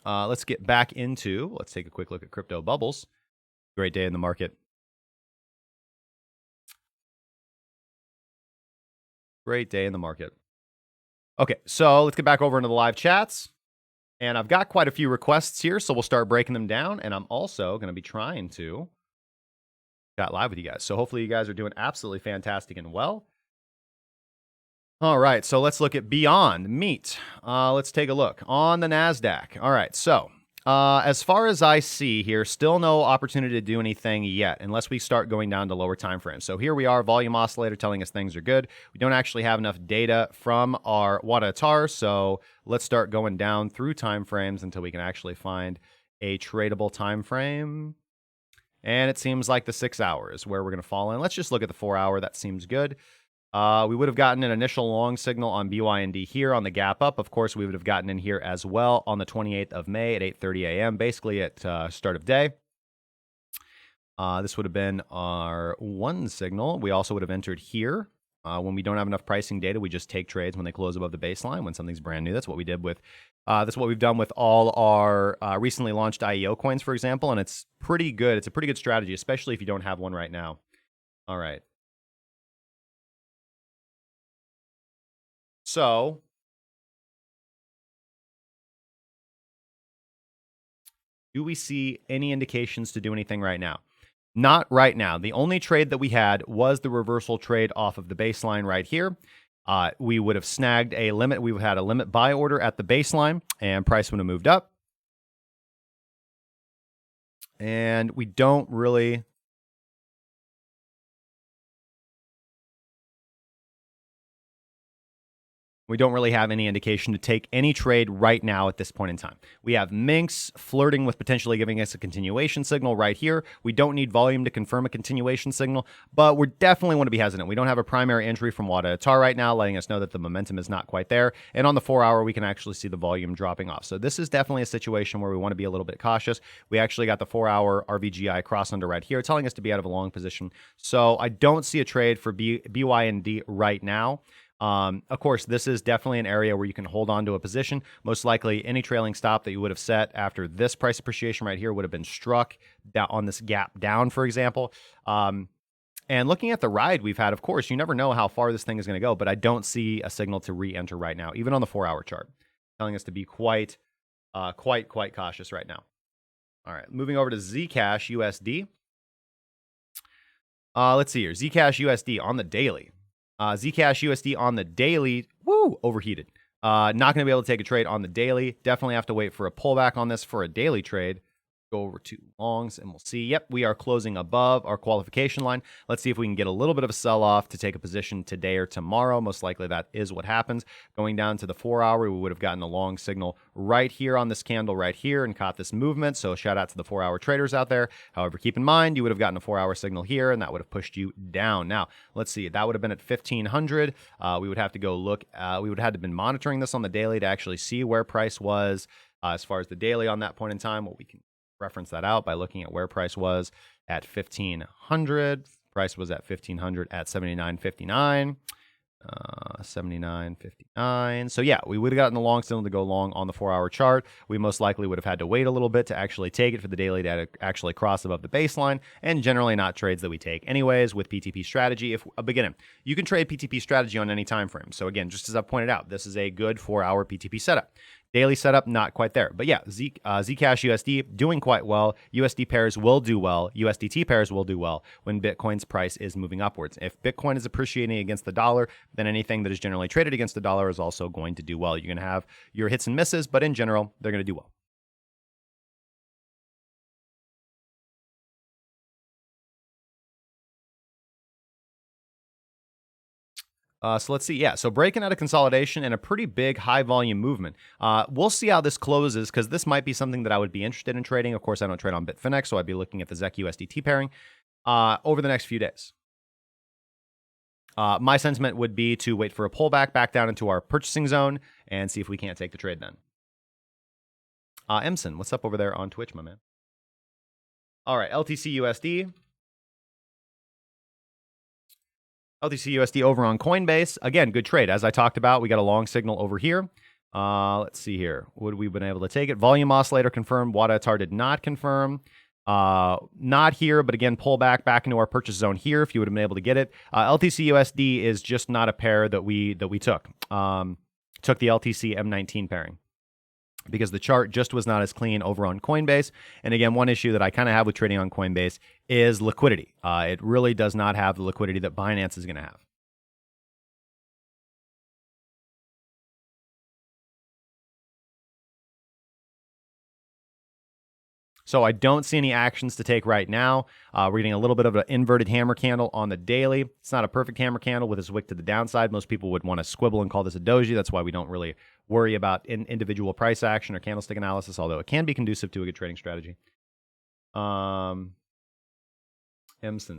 let's get back into, let's take a quick look at crypto bubbles. Great day in the market. Great day in the market. Okay, so let's get back over into the live chats. And I've got quite a few requests here, so we'll start breaking them down. And I'm also going to be trying to chat live with you guys. So hopefully you guys are doing absolutely fantastic and well. All right, so let's look at Beyond Meat. Let's take a look on the Nasdaq. All right, so as far as I see here, still no opportunity to do anything yet unless we start going down to lower time frames. So here we are, volume oscillator telling us things are good. We don't actually have enough data from our Wadatar, so let's start going down through time frames until we can actually find a tradable time frame. And it seems like the 6 hours where we're going to fall in. Let's just look at the 4 hour. That seems good. We would have gotten an initial long signal on BYND here on the gap up. Of course, we would have gotten in here as well on the 28th of May at 8:30 a.m., basically at start of day. This would have been our one signal. We also would have entered here. When we don't have enough pricing data, we just take trades when they close above the baseline, when something's brand new. That's what we did with, that's what we've done with all our recently launched IEO coins, for example, and it's pretty good. It's a pretty good strategy, especially if you don't have one right now. All right. So, do we see any indications to do anything right now? Not right now. The only trade that we had was the reversal trade off of the baseline right here. We would have snagged a limit. We would have had a limit buy order at the baseline, and price would have moved up. And we don't really... We don't really have any indication to take any trade right now at this point in time. We have Minx flirting with potentially giving us a continuation signal right here. We don't need volume to confirm a continuation signal, but we definitely want to be hesitant. We don't have a primary entry from Wadatar right now, letting us know that the momentum is not quite there. And on the 4 hour, we can actually see the volume dropping off. So this is definitely a situation where we want to be a little bit cautious. We actually got the 4 hour RVGI cross under right here, telling us to be out of a long position. So I don't see a trade for BYND right now. Of course, this is definitely an area where you can hold on to a position. Most likely, any trailing stop that you would have set after this price appreciation right here would have been struck down on this gap down, for example. And looking at the ride we've had, of course, you never know how far this thing is going to go, but I don't see a signal to re-enter right now, even on the 4 hour chart, telling us to be quite cautious right now. All right, moving over to Zcash USD. Let's see here. Zcash USD on the daily. Zcash USD on the daily, overheated. Not going to be able to take a trade on the daily. Definitely have to wait for a pullback on this for a daily trade. Go over to longs and we'll see. Yep, we are closing above our qualification line. Let's see if we can get a little bit of a sell-off to take a position today or tomorrow. Most likely that is what happens. Going down to the 4 hour, we would have gotten a long signal right here on this candle right here and caught this movement. So shout out to the 4 hour traders out there. However, keep in mind, you would have gotten a 4 hour signal here and that would have pushed you down. Now, let's see. That would have been at 1500. We would have to go look. We would have to been monitoring this on the daily to actually see where price was as far as the daily on that point in time. What we can reference that out by looking at where price was at 1500. Price was at 1500 at 79.59. 79.59. So yeah, we would have gotten the long signal to go long on the 4 hour chart. We most likely would have had to wait a little bit to actually take it for the daily to actually cross above the baseline, and generally not trades that we take anyways with PTP strategy. If beginning, you can trade PTP strategy on any time frame. So again, just as I've pointed out, this is a good 4 hour PTP setup. Daily setup, not quite there. But yeah, Zcash USD doing quite well. USD pairs will do well. USDT pairs will do well when Bitcoin's price is moving upwards. If Bitcoin is appreciating against the dollar, then anything that is generally traded against the dollar is also going to do well. You're going to have your hits and misses, but in general, they're going to do well. So let's see. Yeah, so breaking out of consolidation and a pretty big high volume movement. We'll see how this closes because this might be something that I would be interested in trading. Of course, I don't trade on Bitfinex, so I'd be looking at the ZEC USDT pairing over the next few days. My sentiment would be to wait for a pullback back down into our purchasing zone and see if we can't take the trade then. Emson, what's up over there on Twitch, my man? All right, LTC USD. LTC USD over on Coinbase. Again, good trade. As I talked about, we got a long signal over here. Let's see here. Would we have been able to take it? Volume oscillator confirmed. WADA did not confirm. Not here, but again, pull back into our purchase zone here if you would have been able to get it. LTC USD is just not a pair that we took. Took the LTC M19 pairing because the chart just was not as clean over on Coinbase. And again, one issue that I kind of have with trading on Coinbase is liquidity. It really does not have the liquidity that Binance is going to have. So I don't see any actions to take right now. We're getting a little bit of an inverted hammer candle on the daily. It's not a perfect hammer candle with its wick to the downside. Most people would want to squibble and call this a doji. That's why we don't really worry about individual price action or candlestick analysis, although it can be conducive to a good trading strategy. Emson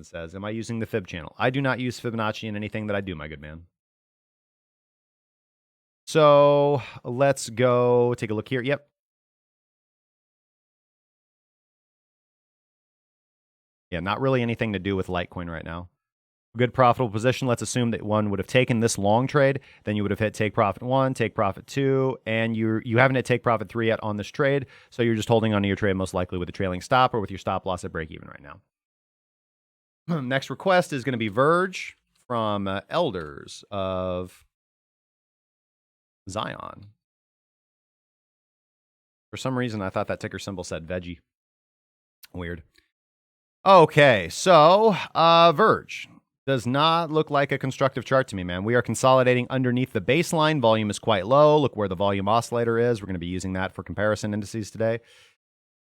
says, am I using the Fib channel? I do not use Fibonacci in anything that I do, my good man. So let's go take a look here. Yep. Yeah, not really anything to do with Litecoin right now. Good profitable position. Let's assume that one would have taken this long trade. Then you would have hit take profit 1, take profit 2, and you haven't hit take profit 3 yet on this trade. So you're just holding onto your trade most likely with a trailing stop or with your stop loss at break even right now. Next request is going to be Verge from Elders of Zion. For some reason, I thought that ticker symbol said veggie. Weird. Okay, so Verge does not look like a constructive chart to me, man. We are consolidating underneath the baseline. Volume is quite low. Look where the volume oscillator is. We're going to be using that for comparison indices today.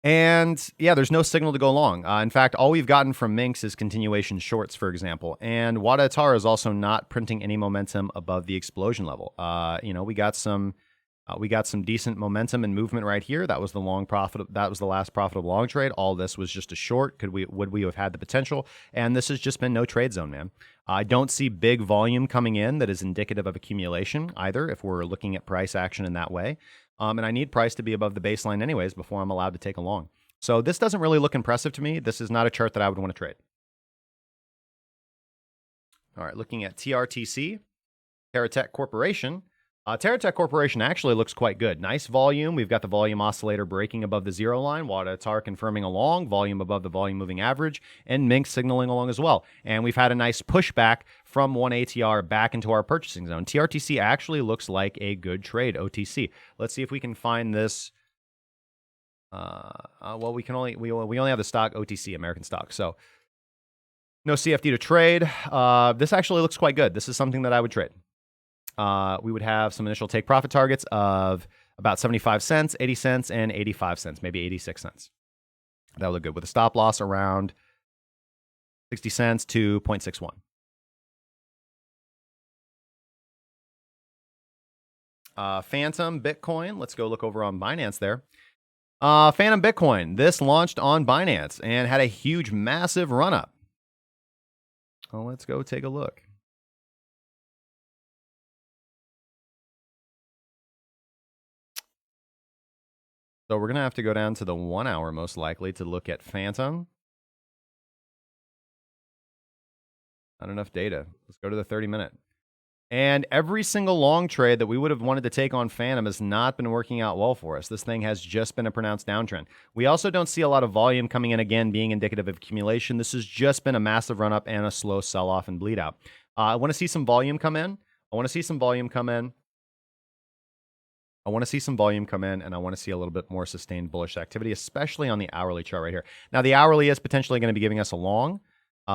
And yeah, there's no signal to go long. In fact, all we've gotten from Minx is continuation shorts, for example. And WADA is also not printing any momentum above the explosion level. We got some decent momentum and movement right here. That was the last profitable long trade. All this was just a short. Would we have had the potential? And this has just been no trade zone, man. I don't see big volume coming in that is indicative of accumulation either, if we're looking at price action in that way. And I need price to be above the baseline anyways before I'm allowed to take a long. So this doesn't really look impressive to me. This is not a chart that I would want to trade. All right, looking at TRTC, TerraTech Corporation. TerraTech Corporation actually looks quite good. Nice volume. We've got the volume oscillator breaking above the zero line, WADA confirming along, volume above the volume moving average, and Minx signaling along as well. And we've had a nice pushback from 1 ATR back into our purchasing zone. TRTC actually looks like a good trade, OTC. Let's see if we can find this. Well, we only have the stock OTC, American stock. So no CFD to trade. This actually looks quite good. This is something that I would trade. We would have some initial take profit targets of about 75 cents, 80 cents, and 85 cents, maybe 86 cents. That would look good with a stop loss around 60 cents to 0.61. Phantom Bitcoin. Let's go look over on Binance there. Phantom Bitcoin. This launched on Binance and had a huge, massive run up. Well, let's go take a look. So we're going to have to go down to the 1 hour most likely to look at Phantom. Not enough data. Let's go to the 30-minute. And every single long trade that we would have wanted to take on Phantom has not been working out well for us. This thing has just been a pronounced downtrend. We also don't see a lot of volume coming in again, being indicative of accumulation. This has just been a massive run-up and a slow sell-off and bleed out. I want to see some volume come in. I want to see some volume come in, and I want to see a little bit more sustained bullish activity, especially on the hourly chart right here. Now, the hourly is potentially going to be giving us a long,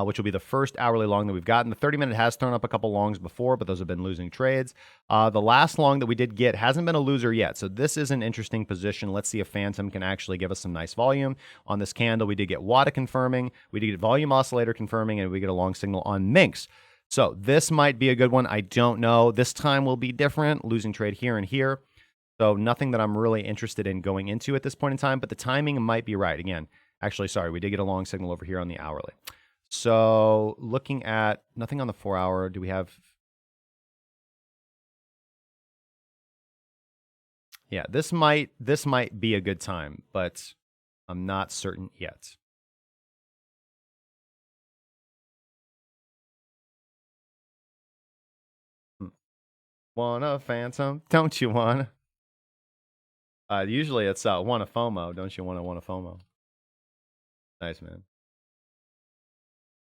which will be the first hourly long that we've gotten. The 30-minute has thrown up a couple longs before, but those have been losing trades. The last long that we did get hasn't been a loser yet, so this is an interesting position. Let's see if Phantom can actually give us some nice volume. On this candle, we did get WADA confirming, we did get volume oscillator confirming, and we get a long signal on Minx. So this might be a good one. I don't know. This time will be different, losing trade here and here. So nothing that I'm really interested in going into at this point in time, but the timing might be right. Again, actually, sorry, we did get a long signal over here on the hourly. So looking at nothing on the 4 hour, do we have? Yeah, this might be a good time, but I'm not certain yet. Wanna Phantom? Don't you wanna? Usually it's wanna FOMO. Don't you wanna FOMO? Nice, man.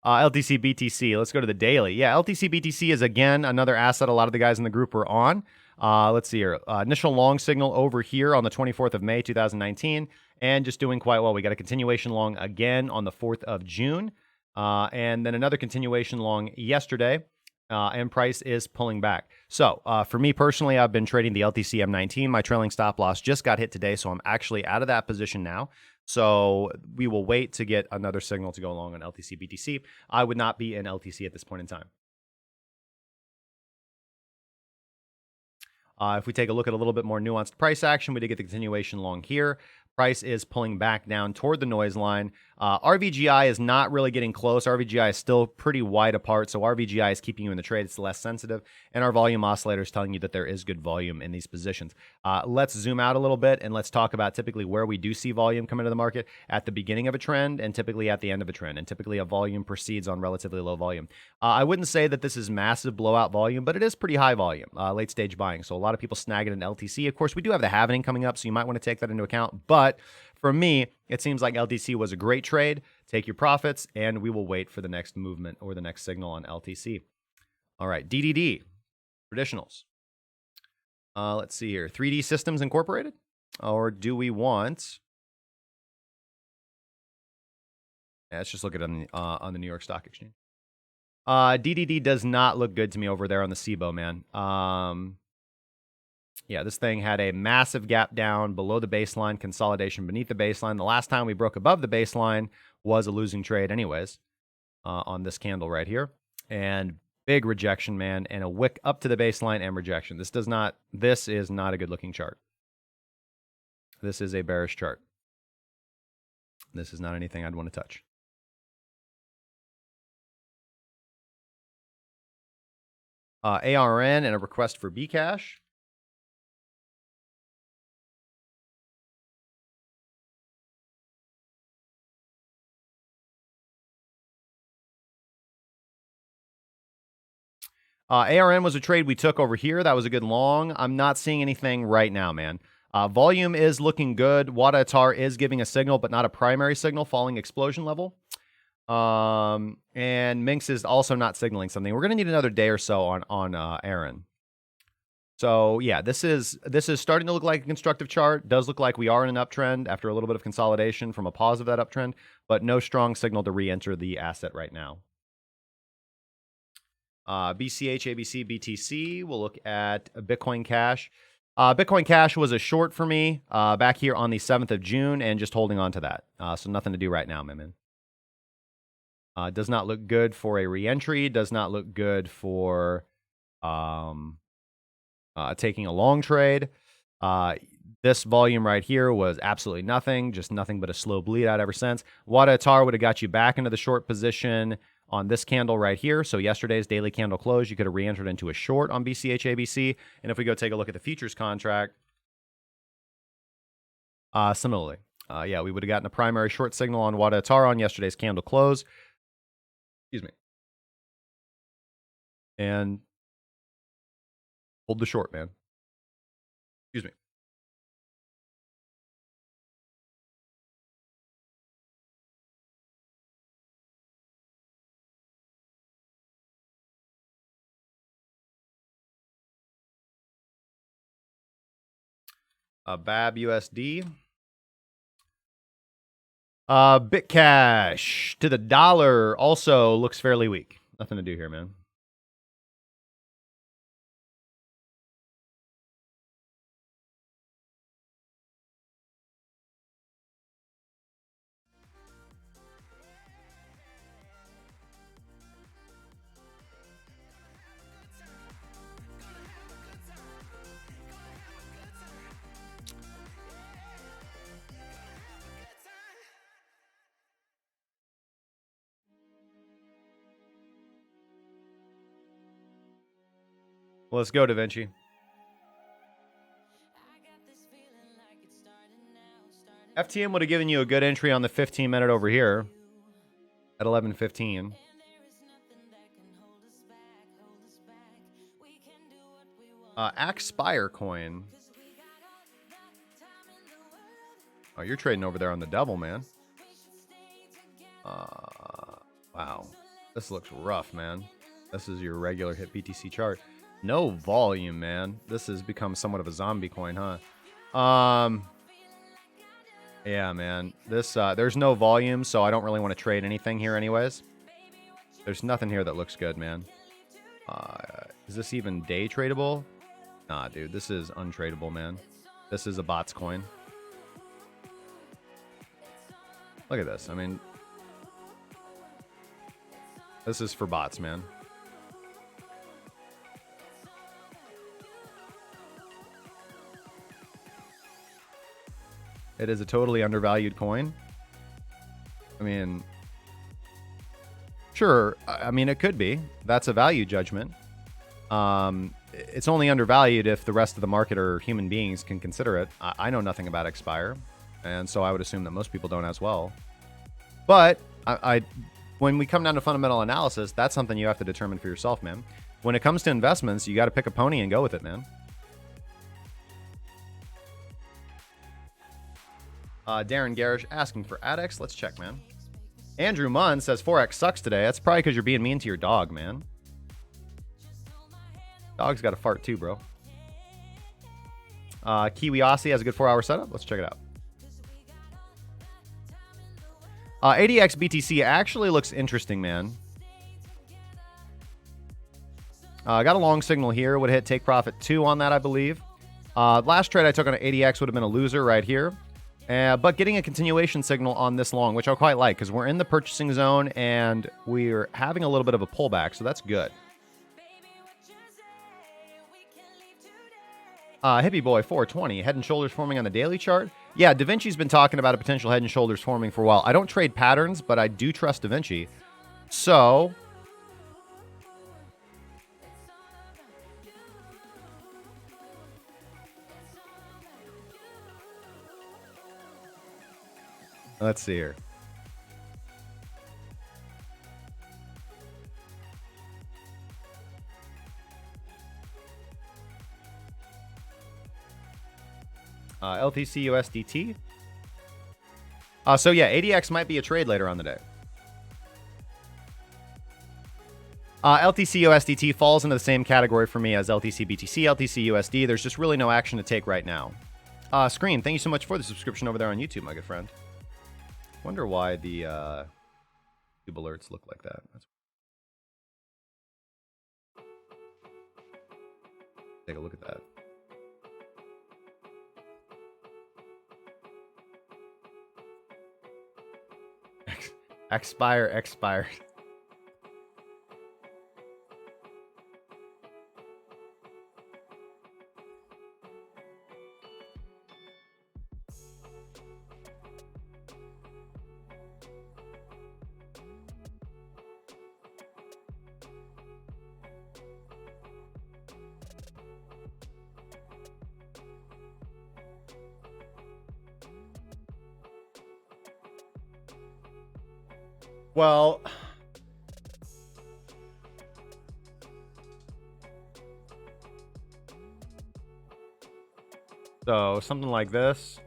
LTC BTC. Let's go to the daily. Yeah, LTC BTC is again another asset a lot of the guys in the group were on. Let's see here. Initial long signal over here on the 24th of May, 2019, and just doing quite well. We got a continuation long again on the 4th of June, and then another continuation long yesterday. And price is pulling back. So for me personally, I've been trading the LTC M19. My trailing stop loss just got hit today, so I'm actually out of that position now. So we will wait to get another signal to go along on LTC BTC. I would not be in LTC at this point in time. If we take a look at a little bit more nuanced price action, we did get the continuation long here. Price is pulling back down toward the noise line. RVGI is not really getting close. RVGI is still pretty wide apart, so RVGI is keeping you in the trade. It's less sensitive, and our volume oscillator is telling you that there is good volume in these positions. Let's zoom out a little bit, and let's talk about typically where we do see volume come into the market at the beginning of a trend and typically at the end of a trend, and typically a volume proceeds on relatively low volume. I wouldn't say that this is massive blowout volume, but it is pretty high volume, late-stage buying, so a lot of people snag it in LTC. Of course, we do have the halvening coming up, so you might want to take that into account, but for me, it seems like LTC was a great trade. Take your profits, and we will wait for the next movement or the next signal on LTC. All right, DDD, traditionals. Let's see here. 3D Systems Incorporated? Or do we want... Yeah, let's just look at it on the New York Stock Exchange. DDD does not look good to me over there on the SIBO, man. Yeah, this thing had a massive gap down below the baseline, consolidation beneath the baseline. The last time we broke above the baseline was a losing trade anyways on this candle right here. And big rejection, man, and a wick up to the baseline and rejection. This is not a good looking chart. This is a bearish chart. This is not anything I'd want to touch. ARN and a request for Bcash. ARN was a trade we took over here. That was a good long. I'm not seeing anything right now, man. Volume is looking good. WADA is giving a signal, but not a primary signal, falling explosion level. And Minx is also not signaling something. We're going to need another day or so on ARN. So yeah, this is starting to look like a constructive chart. Does look like we are in an uptrend after a little bit of consolidation from a pause of that uptrend, but no strong signal to re-enter the asset right now. BCH, ABC, BTC. We'll look at Bitcoin Cash. Bitcoin Cash was a short for me back here on the 7th of June and just holding on to that. So nothing to do right now, my man. Does not look good for a re-entry. Does not look good for taking a long trade. This volume right here was absolutely nothing. Just nothing but a slow bleed out ever since. WADA would have got you back into the short position on this candle right here. So yesterday's daily candle close, you could have re-entered into a short on BCH ABC. And if we go take a look at the futures contract, similarly, yeah, we would have gotten a primary short signal on WADA on yesterday's candle close. Excuse me. And hold the short, man. Excuse me. BAB USD. Bitcash to the dollar also looks fairly weak. Nothing to do here, man. Well, let's go, Da Vinci. FTM would have given you a good entry on the 15-minute over here at 11:15. AXPR coin. Oh, you're trading over there on the double, man. Wow. This looks rough, man. This is your regular hit BTC chart. No volume, man. This has become somewhat of a zombie coin, huh? Yeah, man. This there's no volume, so I don't really want to trade anything here anyways. There's nothing here that looks good, man. Is this even day tradable? Nah, dude. This is untradeable, man. This is a bots coin. Look at this. I mean, this is for bots, man. It is a totally undervalued coin. I mean, sure. I mean, it could be. That's a value judgment. It's only undervalued if the rest of the market or human beings can consider it. I know nothing about AXPR, and so I would assume that most people don't as well. But when we come down to fundamental analysis, that's something you have to determine for yourself, man. When it comes to investments, you got to pick a pony and go with it, man. Darren Garish asking for ADEX. Let's check, man. Andrew Munn says Forex sucks today. That's probably because you're being mean to your dog, man. Dog's got a fart too, bro. Kiwi Aussie has a good 4-hour setup. Let's check it out. ADX BTC actually looks interesting, man. Got a long signal here. Would hit take profit 2 on that, I believe. Last trade I took on ADX would have been a loser right here. But getting a continuation signal on this long, which I quite like, because we're in the purchasing zone and we're having a little bit of a pullback, so that's good. Hippie Boy 420, head and shoulders forming on the daily chart. Yeah, Da Vinci's been talking about a potential head and shoulders forming for a while. I don't trade patterns, but I do trust Da Vinci. So let's see here. LTC USDT. So yeah, ADX might be a trade later on the day. LTC USDT falls into the same category for me as LTC BTC, LTC USD. There's just really no action to take right now. Screen, thank you so much for the subscription over there on YouTube, my good friend. Wonder why the YouTube alerts look like that. Take a look at that. Expired. Well, so something like this.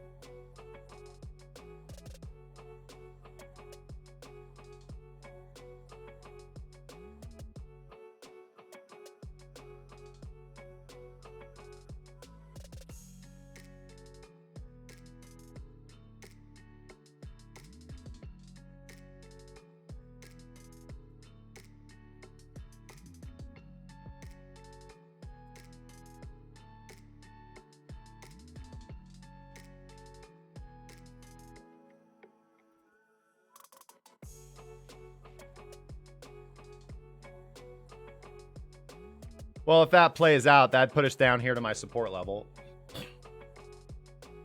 Well, if that plays out, that'd put us down here to my support level.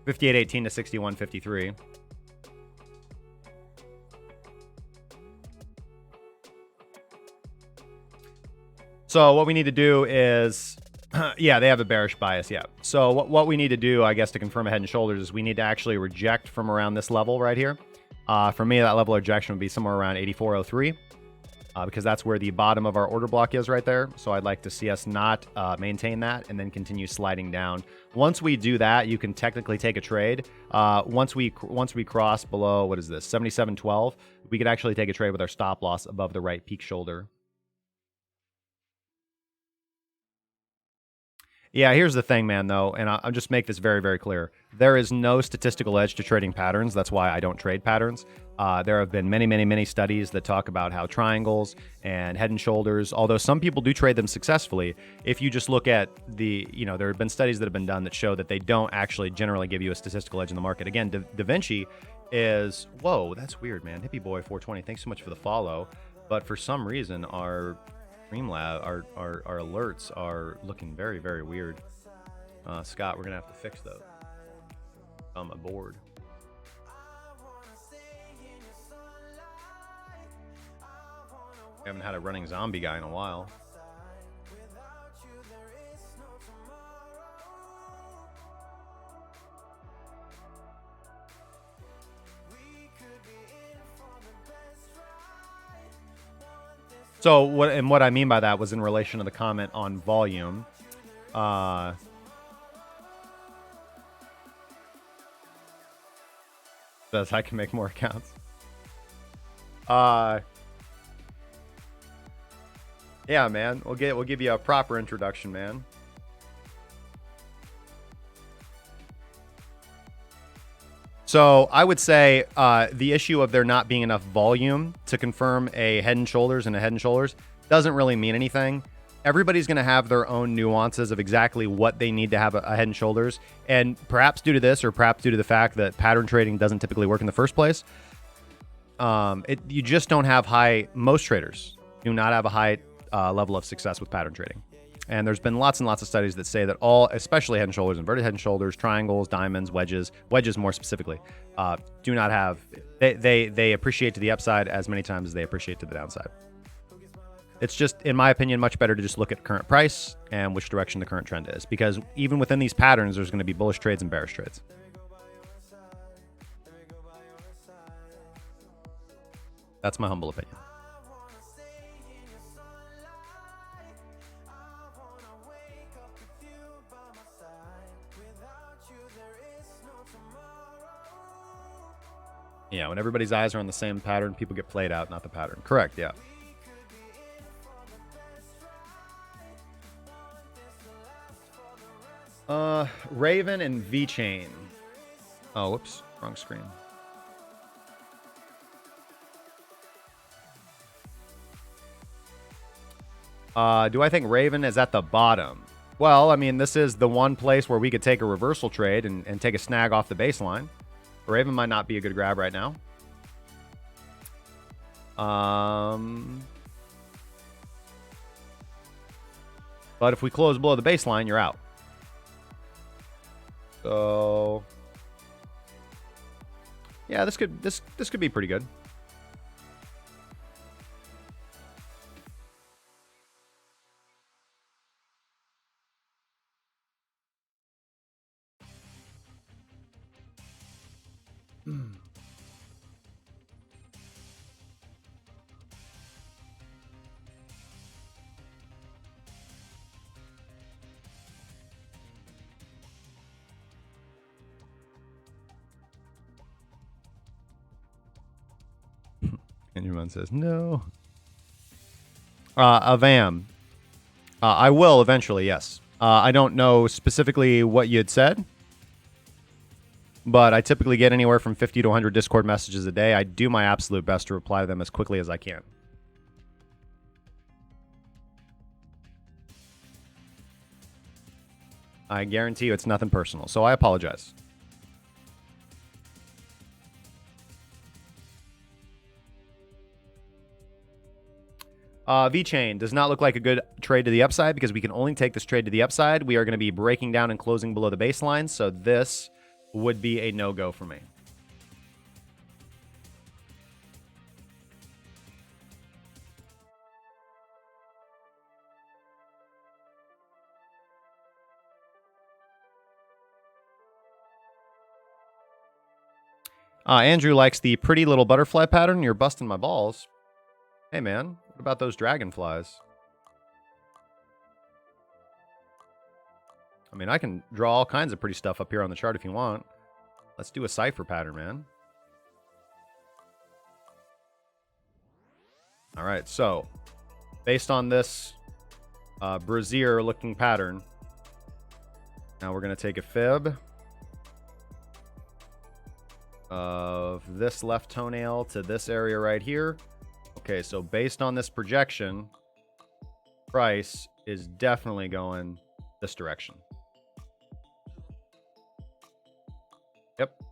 58.18 to 61.53. So what we need to do is, yeah, they have a bearish bias, yeah. So what we need to do, I guess, to confirm a head and shoulders is we need to actually reject from around this level right here. For me, that level of rejection would be somewhere around 84.03. Because that's where the bottom of our order block is right there. So I'd like to see us not maintain that and then continue sliding down. Once we do that, you can technically take a trade. Once we cross below, what is this, 77.12, we could actually take a trade with our stop loss above the right peak shoulder. Yeah, here's the thing, man, though, and I'll just make this very, very clear. There is no statistical edge to trading patterns. That's why I don't trade patterns. There have been many, many, many studies that talk about how triangles and head and shoulders, although some people do trade them successfully, if you just look at the, there have been studies that have been done that show that they don't actually generally give you a statistical edge in the market. Again, Da Vinci is, whoa, that's weird, man. Hippie Boy 420, thanks so much for the follow. But for some reason, our Streamlab, our alerts are looking very, very weird. Scott, we're gonna have to fix those. I'm aboard. I haven't had a running zombie guy in a while. So what I mean by that was in relation to the comment on volume. Says I can make more accounts. Yeah, man. We'll give you a proper introduction, man. So I would say the issue of there not being enough volume to confirm a head and shoulders and a head and shoulders doesn't really mean anything. Everybody's going to have their own nuances of exactly what they need to have a head and shoulders. And perhaps due to this, or perhaps due to the fact that pattern trading doesn't typically work in the first place, you just don't have most traders do not have a high level of success with pattern trading. And there's been lots and lots of studies that say that all, especially head and shoulders, inverted head and shoulders, triangles, diamonds, wedges more specifically, do not have, they appreciate to the upside as many times as they appreciate to the downside. It's just, in my opinion, much better to just look at current price and which direction the current trend is. Because even within these patterns, there's going to be bullish trades and bearish trades. That's my humble opinion. Yeah, when everybody's eyes are on the same pattern, people get played out, not the pattern. Correct, yeah. Raven and VeChain. Oh, whoops, wrong screen. Do I think Raven is at the bottom? Well, I mean, this is the one place where we could take a reversal trade and take a snag off the baseline. Raven might not be a good grab right now. But if we close below the baseline, you're out. So yeah, this could be pretty good. Anyone says no. Avam. I will eventually, yes. I don't know specifically what you had said, but I typically get anywhere from 50 to 100 Discord messages a day. I do my absolute best to reply to them as quickly as I can. I guarantee you it's nothing personal, so I apologize. VeChain does not look like a good trade to the upside because we can only take this trade to the upside. We are going to be breaking down and closing below the baseline, so this would be a no-go for me. Andrew likes the pretty little butterfly pattern. You're busting my balls. Hey, man, what about those dragonflies? I mean, I can draw all kinds of pretty stuff up here on the chart if you want. Let's do a cipher pattern, man. All right, so based on this brazier-looking pattern, now we're going to take a fib of this left toenail to this area right here. Okay, so based on this projection, price is definitely going this direction. Yep.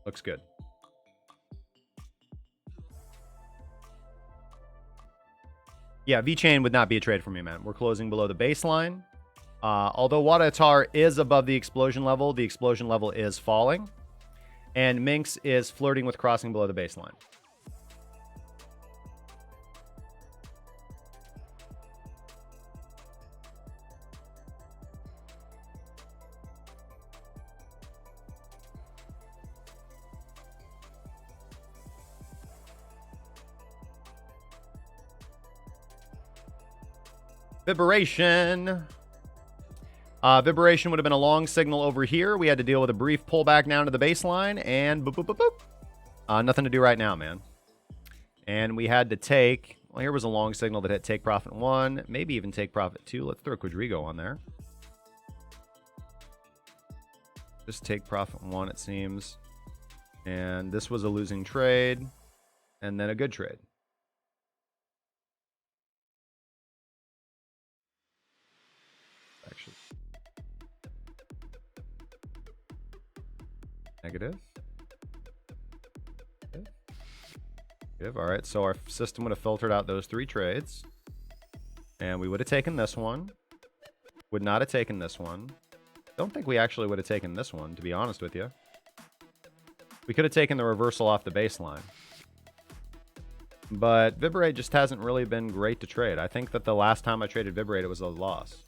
Looks good. Yeah, VeChain would not be a trade for me, man. We're closing below the baseline. Although Wadatar is above the explosion level is falling. And Minx is flirting with crossing below the baseline. Vibration. Vibration would have been a long signal over here. We had to deal with a brief pullback down to the baseline, and boop, boop, boop, boop. Nothing to do right now, man. And we had to take, well, here was a long signal that hit take profit 1, maybe even take profit 2. Let's throw Quadrigo on there. Just take profit 1, it seems. And this was a losing trade, and then a good trade. Actually. Negative. Negative. All right, so our system would have filtered out those 3 trades. And we would have taken this one. Would not have taken this one. Don't think we actually would have taken this one, to be honest with you. We could have taken the reversal off the baseline. But Vibrate just hasn't really been great to trade. I think that the last time I traded Vibrate, it was a loss.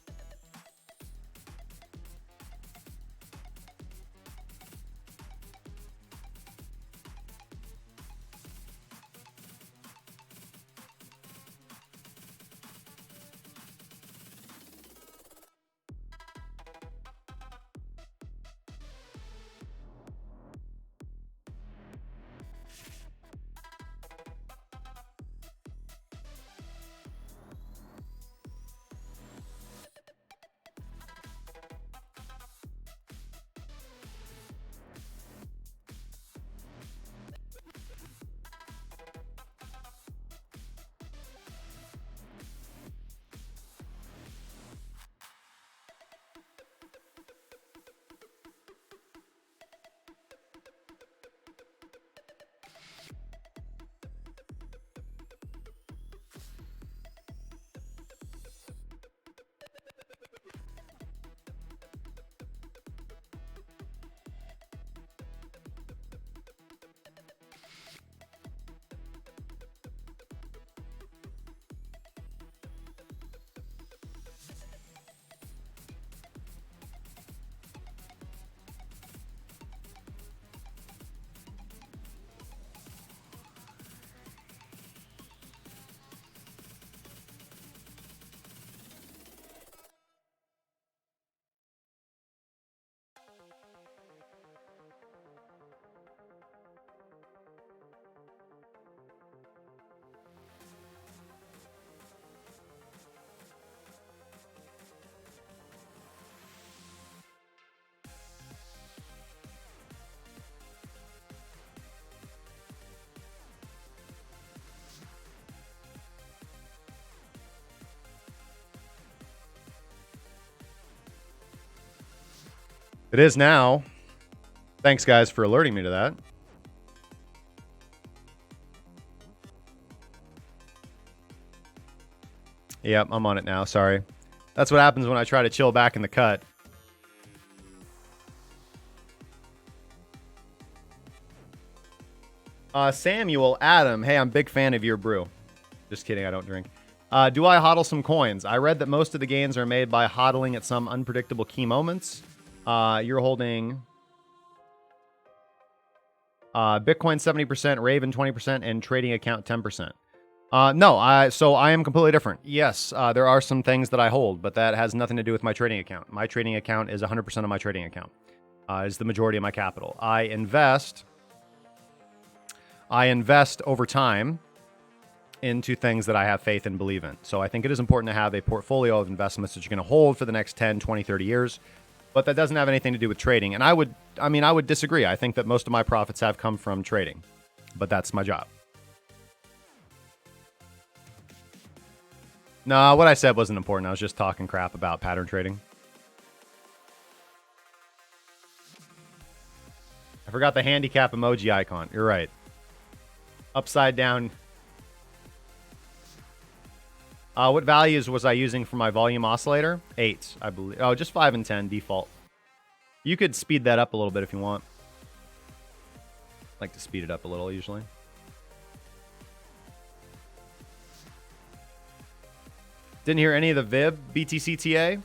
It is now. Thanks, guys, for alerting me to that. Yep, I'm on it now. Sorry. That's what happens when I try to chill back in the cut. Samuel, Adam, hey, I'm a big fan of your brew. Just kidding, I don't drink. Do I hodl some coins? I read that most of the gains are made by hodling at some unpredictable key moments. You're holding Bitcoin 70%, Raven 20%, and trading account 10%. No, so I am completely different. Yes, there are some things that I hold, but that has nothing to do with my trading account. My trading account is 100% of my trading account. Is the majority of my capital. I invest over time into things that I have faith and believe in. So I think it is important to have a portfolio of investments that you're going to hold for the next 10, 20, 30 years. But that doesn't have anything to do with trading. And I would disagree. I think that most of my profits have come from trading. But that's my job. No, what I said wasn't important. I was just talking crap about pattern trading. I forgot the handicap emoji icon. You're right. Upside down. What values was I using for my volume oscillator? 8, I believe. Oh, just 5 and 10 default. You could speed that up a little bit if you want. I like to speed it up a little usually. Didn't hear any of the VIB BTC TA.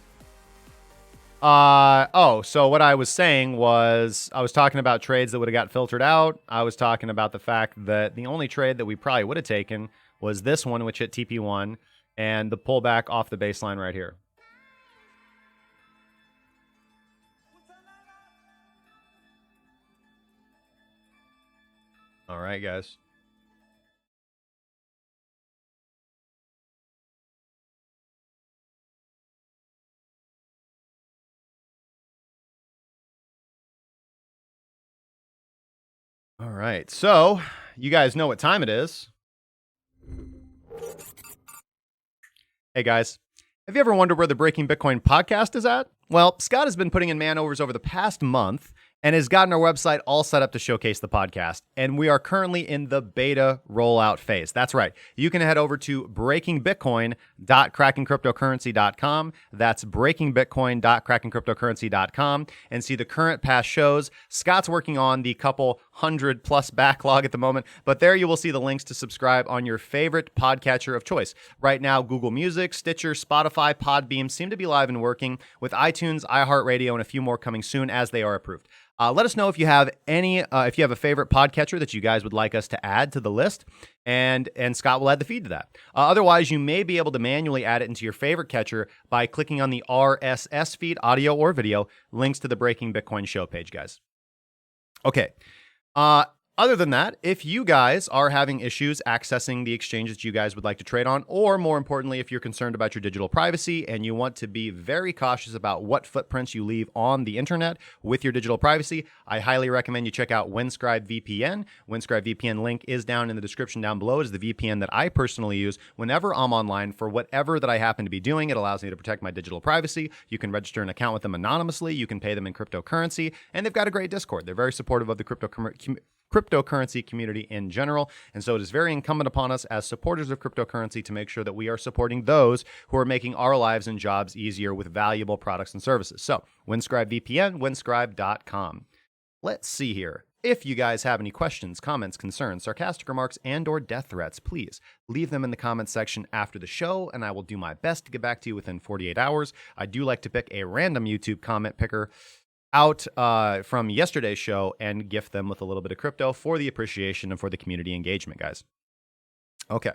So what I was saying was I was talking about trades that would have got filtered out. I was talking about the fact that the only trade that we probably would have taken was this one, which hit TP1, and the pullback off the baseline right here. All right, guys. All right, so you guys know what time it is. Hey, guys. Have you ever wondered where the Breaking Bitcoin podcast is at? Well, Scott has been putting in man-overs over the past month and has gotten our website all set up to showcase the podcast. And we are currently in the beta rollout phase. That's right. You can head over to breakingbitcoin.krakencryptocurrency.com. That's breakingbitcoin.krakencryptocurrency.com and see the current past shows. Scott's working on the couple 100+ backlog at the moment, but there you will see the links to subscribe on your favorite podcatcher of choice. Right now, Google Music, Stitcher, Spotify, Podbeam seem to be live and working, with iTunes, iHeartRadio, and a few more coming soon as they are approved. Let us know if you have if you have a favorite podcatcher that you guys would like us to add to the list, and Scott will add the feed to that. Otherwise, you may be able to manually add it into your favorite catcher by clicking on the RSS feed, audio or video, links to the Breaking Bitcoin show page, guys. Okay. Other than that, if you guys are having issues accessing the exchange that you guys would like to trade on, or more importantly, if you're concerned about your digital privacy and you want to be very cautious about what footprints you leave on the internet with your digital privacy, I highly recommend you check out Windscribe VPN. Windscribe VPN link is down in the description down below. It is the VPN that I personally use whenever I'm online for whatever that I happen to be doing. It allows me to protect my digital privacy. You can register an account with them anonymously. You can pay them in cryptocurrency, and they've got a great Discord. They're very supportive of the cryptocurrency community in general. And so it is very incumbent upon us as supporters of cryptocurrency to make sure that we are supporting those who are making our lives and jobs easier with valuable products and services. So Windscribe VPN, windscribe.com. Let's see here. If you guys have any questions, comments, concerns, sarcastic remarks, and or death threats, please leave them in the comments section after the show, and I will do my best to get back to you within 48 hours. I do like to pick a random YouTube comment picker out from yesterday's show and gift them with a little bit of crypto for the appreciation and for the community engagement, guys. Okay.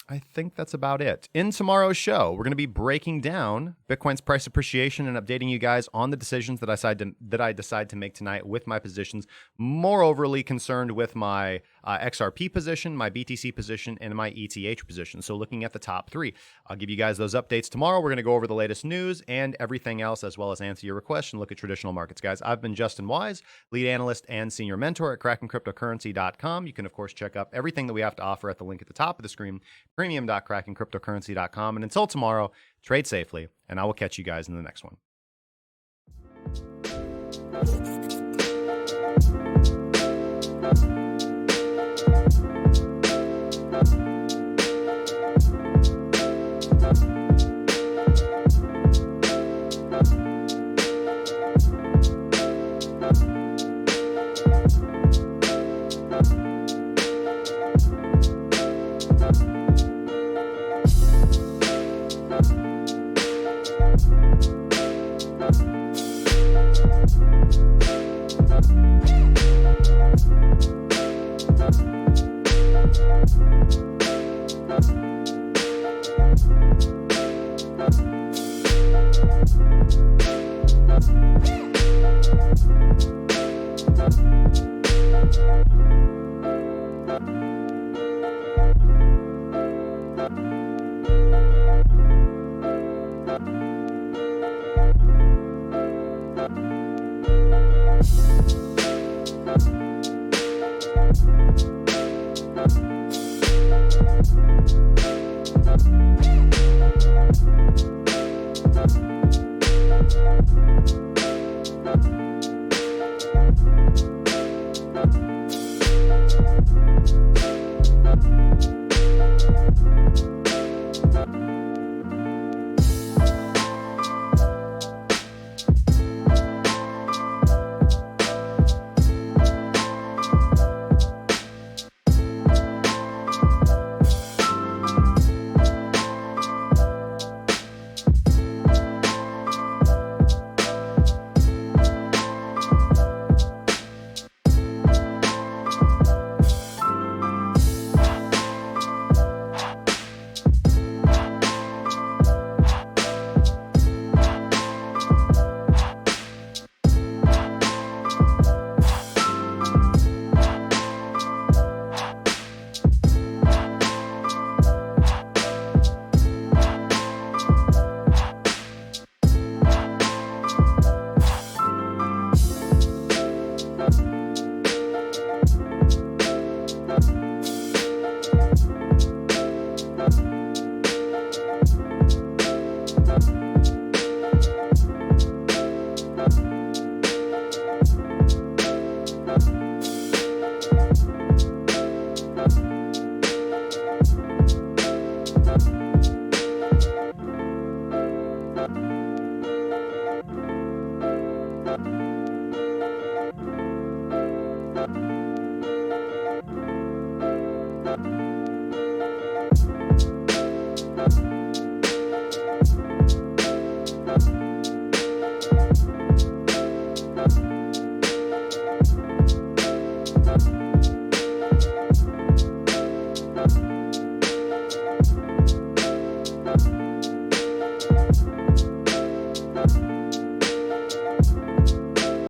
I think that's about it. In tomorrow's show, we're going to be breaking down Bitcoin's price appreciation and updating you guys on the decisions that I decide to make tonight with my positions. More overly concerned with my XRP position, my BTC position, and my ETH position. So looking at the top 3, I'll give you guys those updates tomorrow. We're going to go over the latest news and everything else, as well as answer your requests and look at traditional markets, guys. I've been Justin Wise, lead analyst and senior mentor at KrakenCryptocurrency.com. You can, of course, check out everything that we have to offer at the link at the top of the screen, premium.KrakenCryptocurrency.com. And until tomorrow, trade safely, and I will catch you guys in the next one.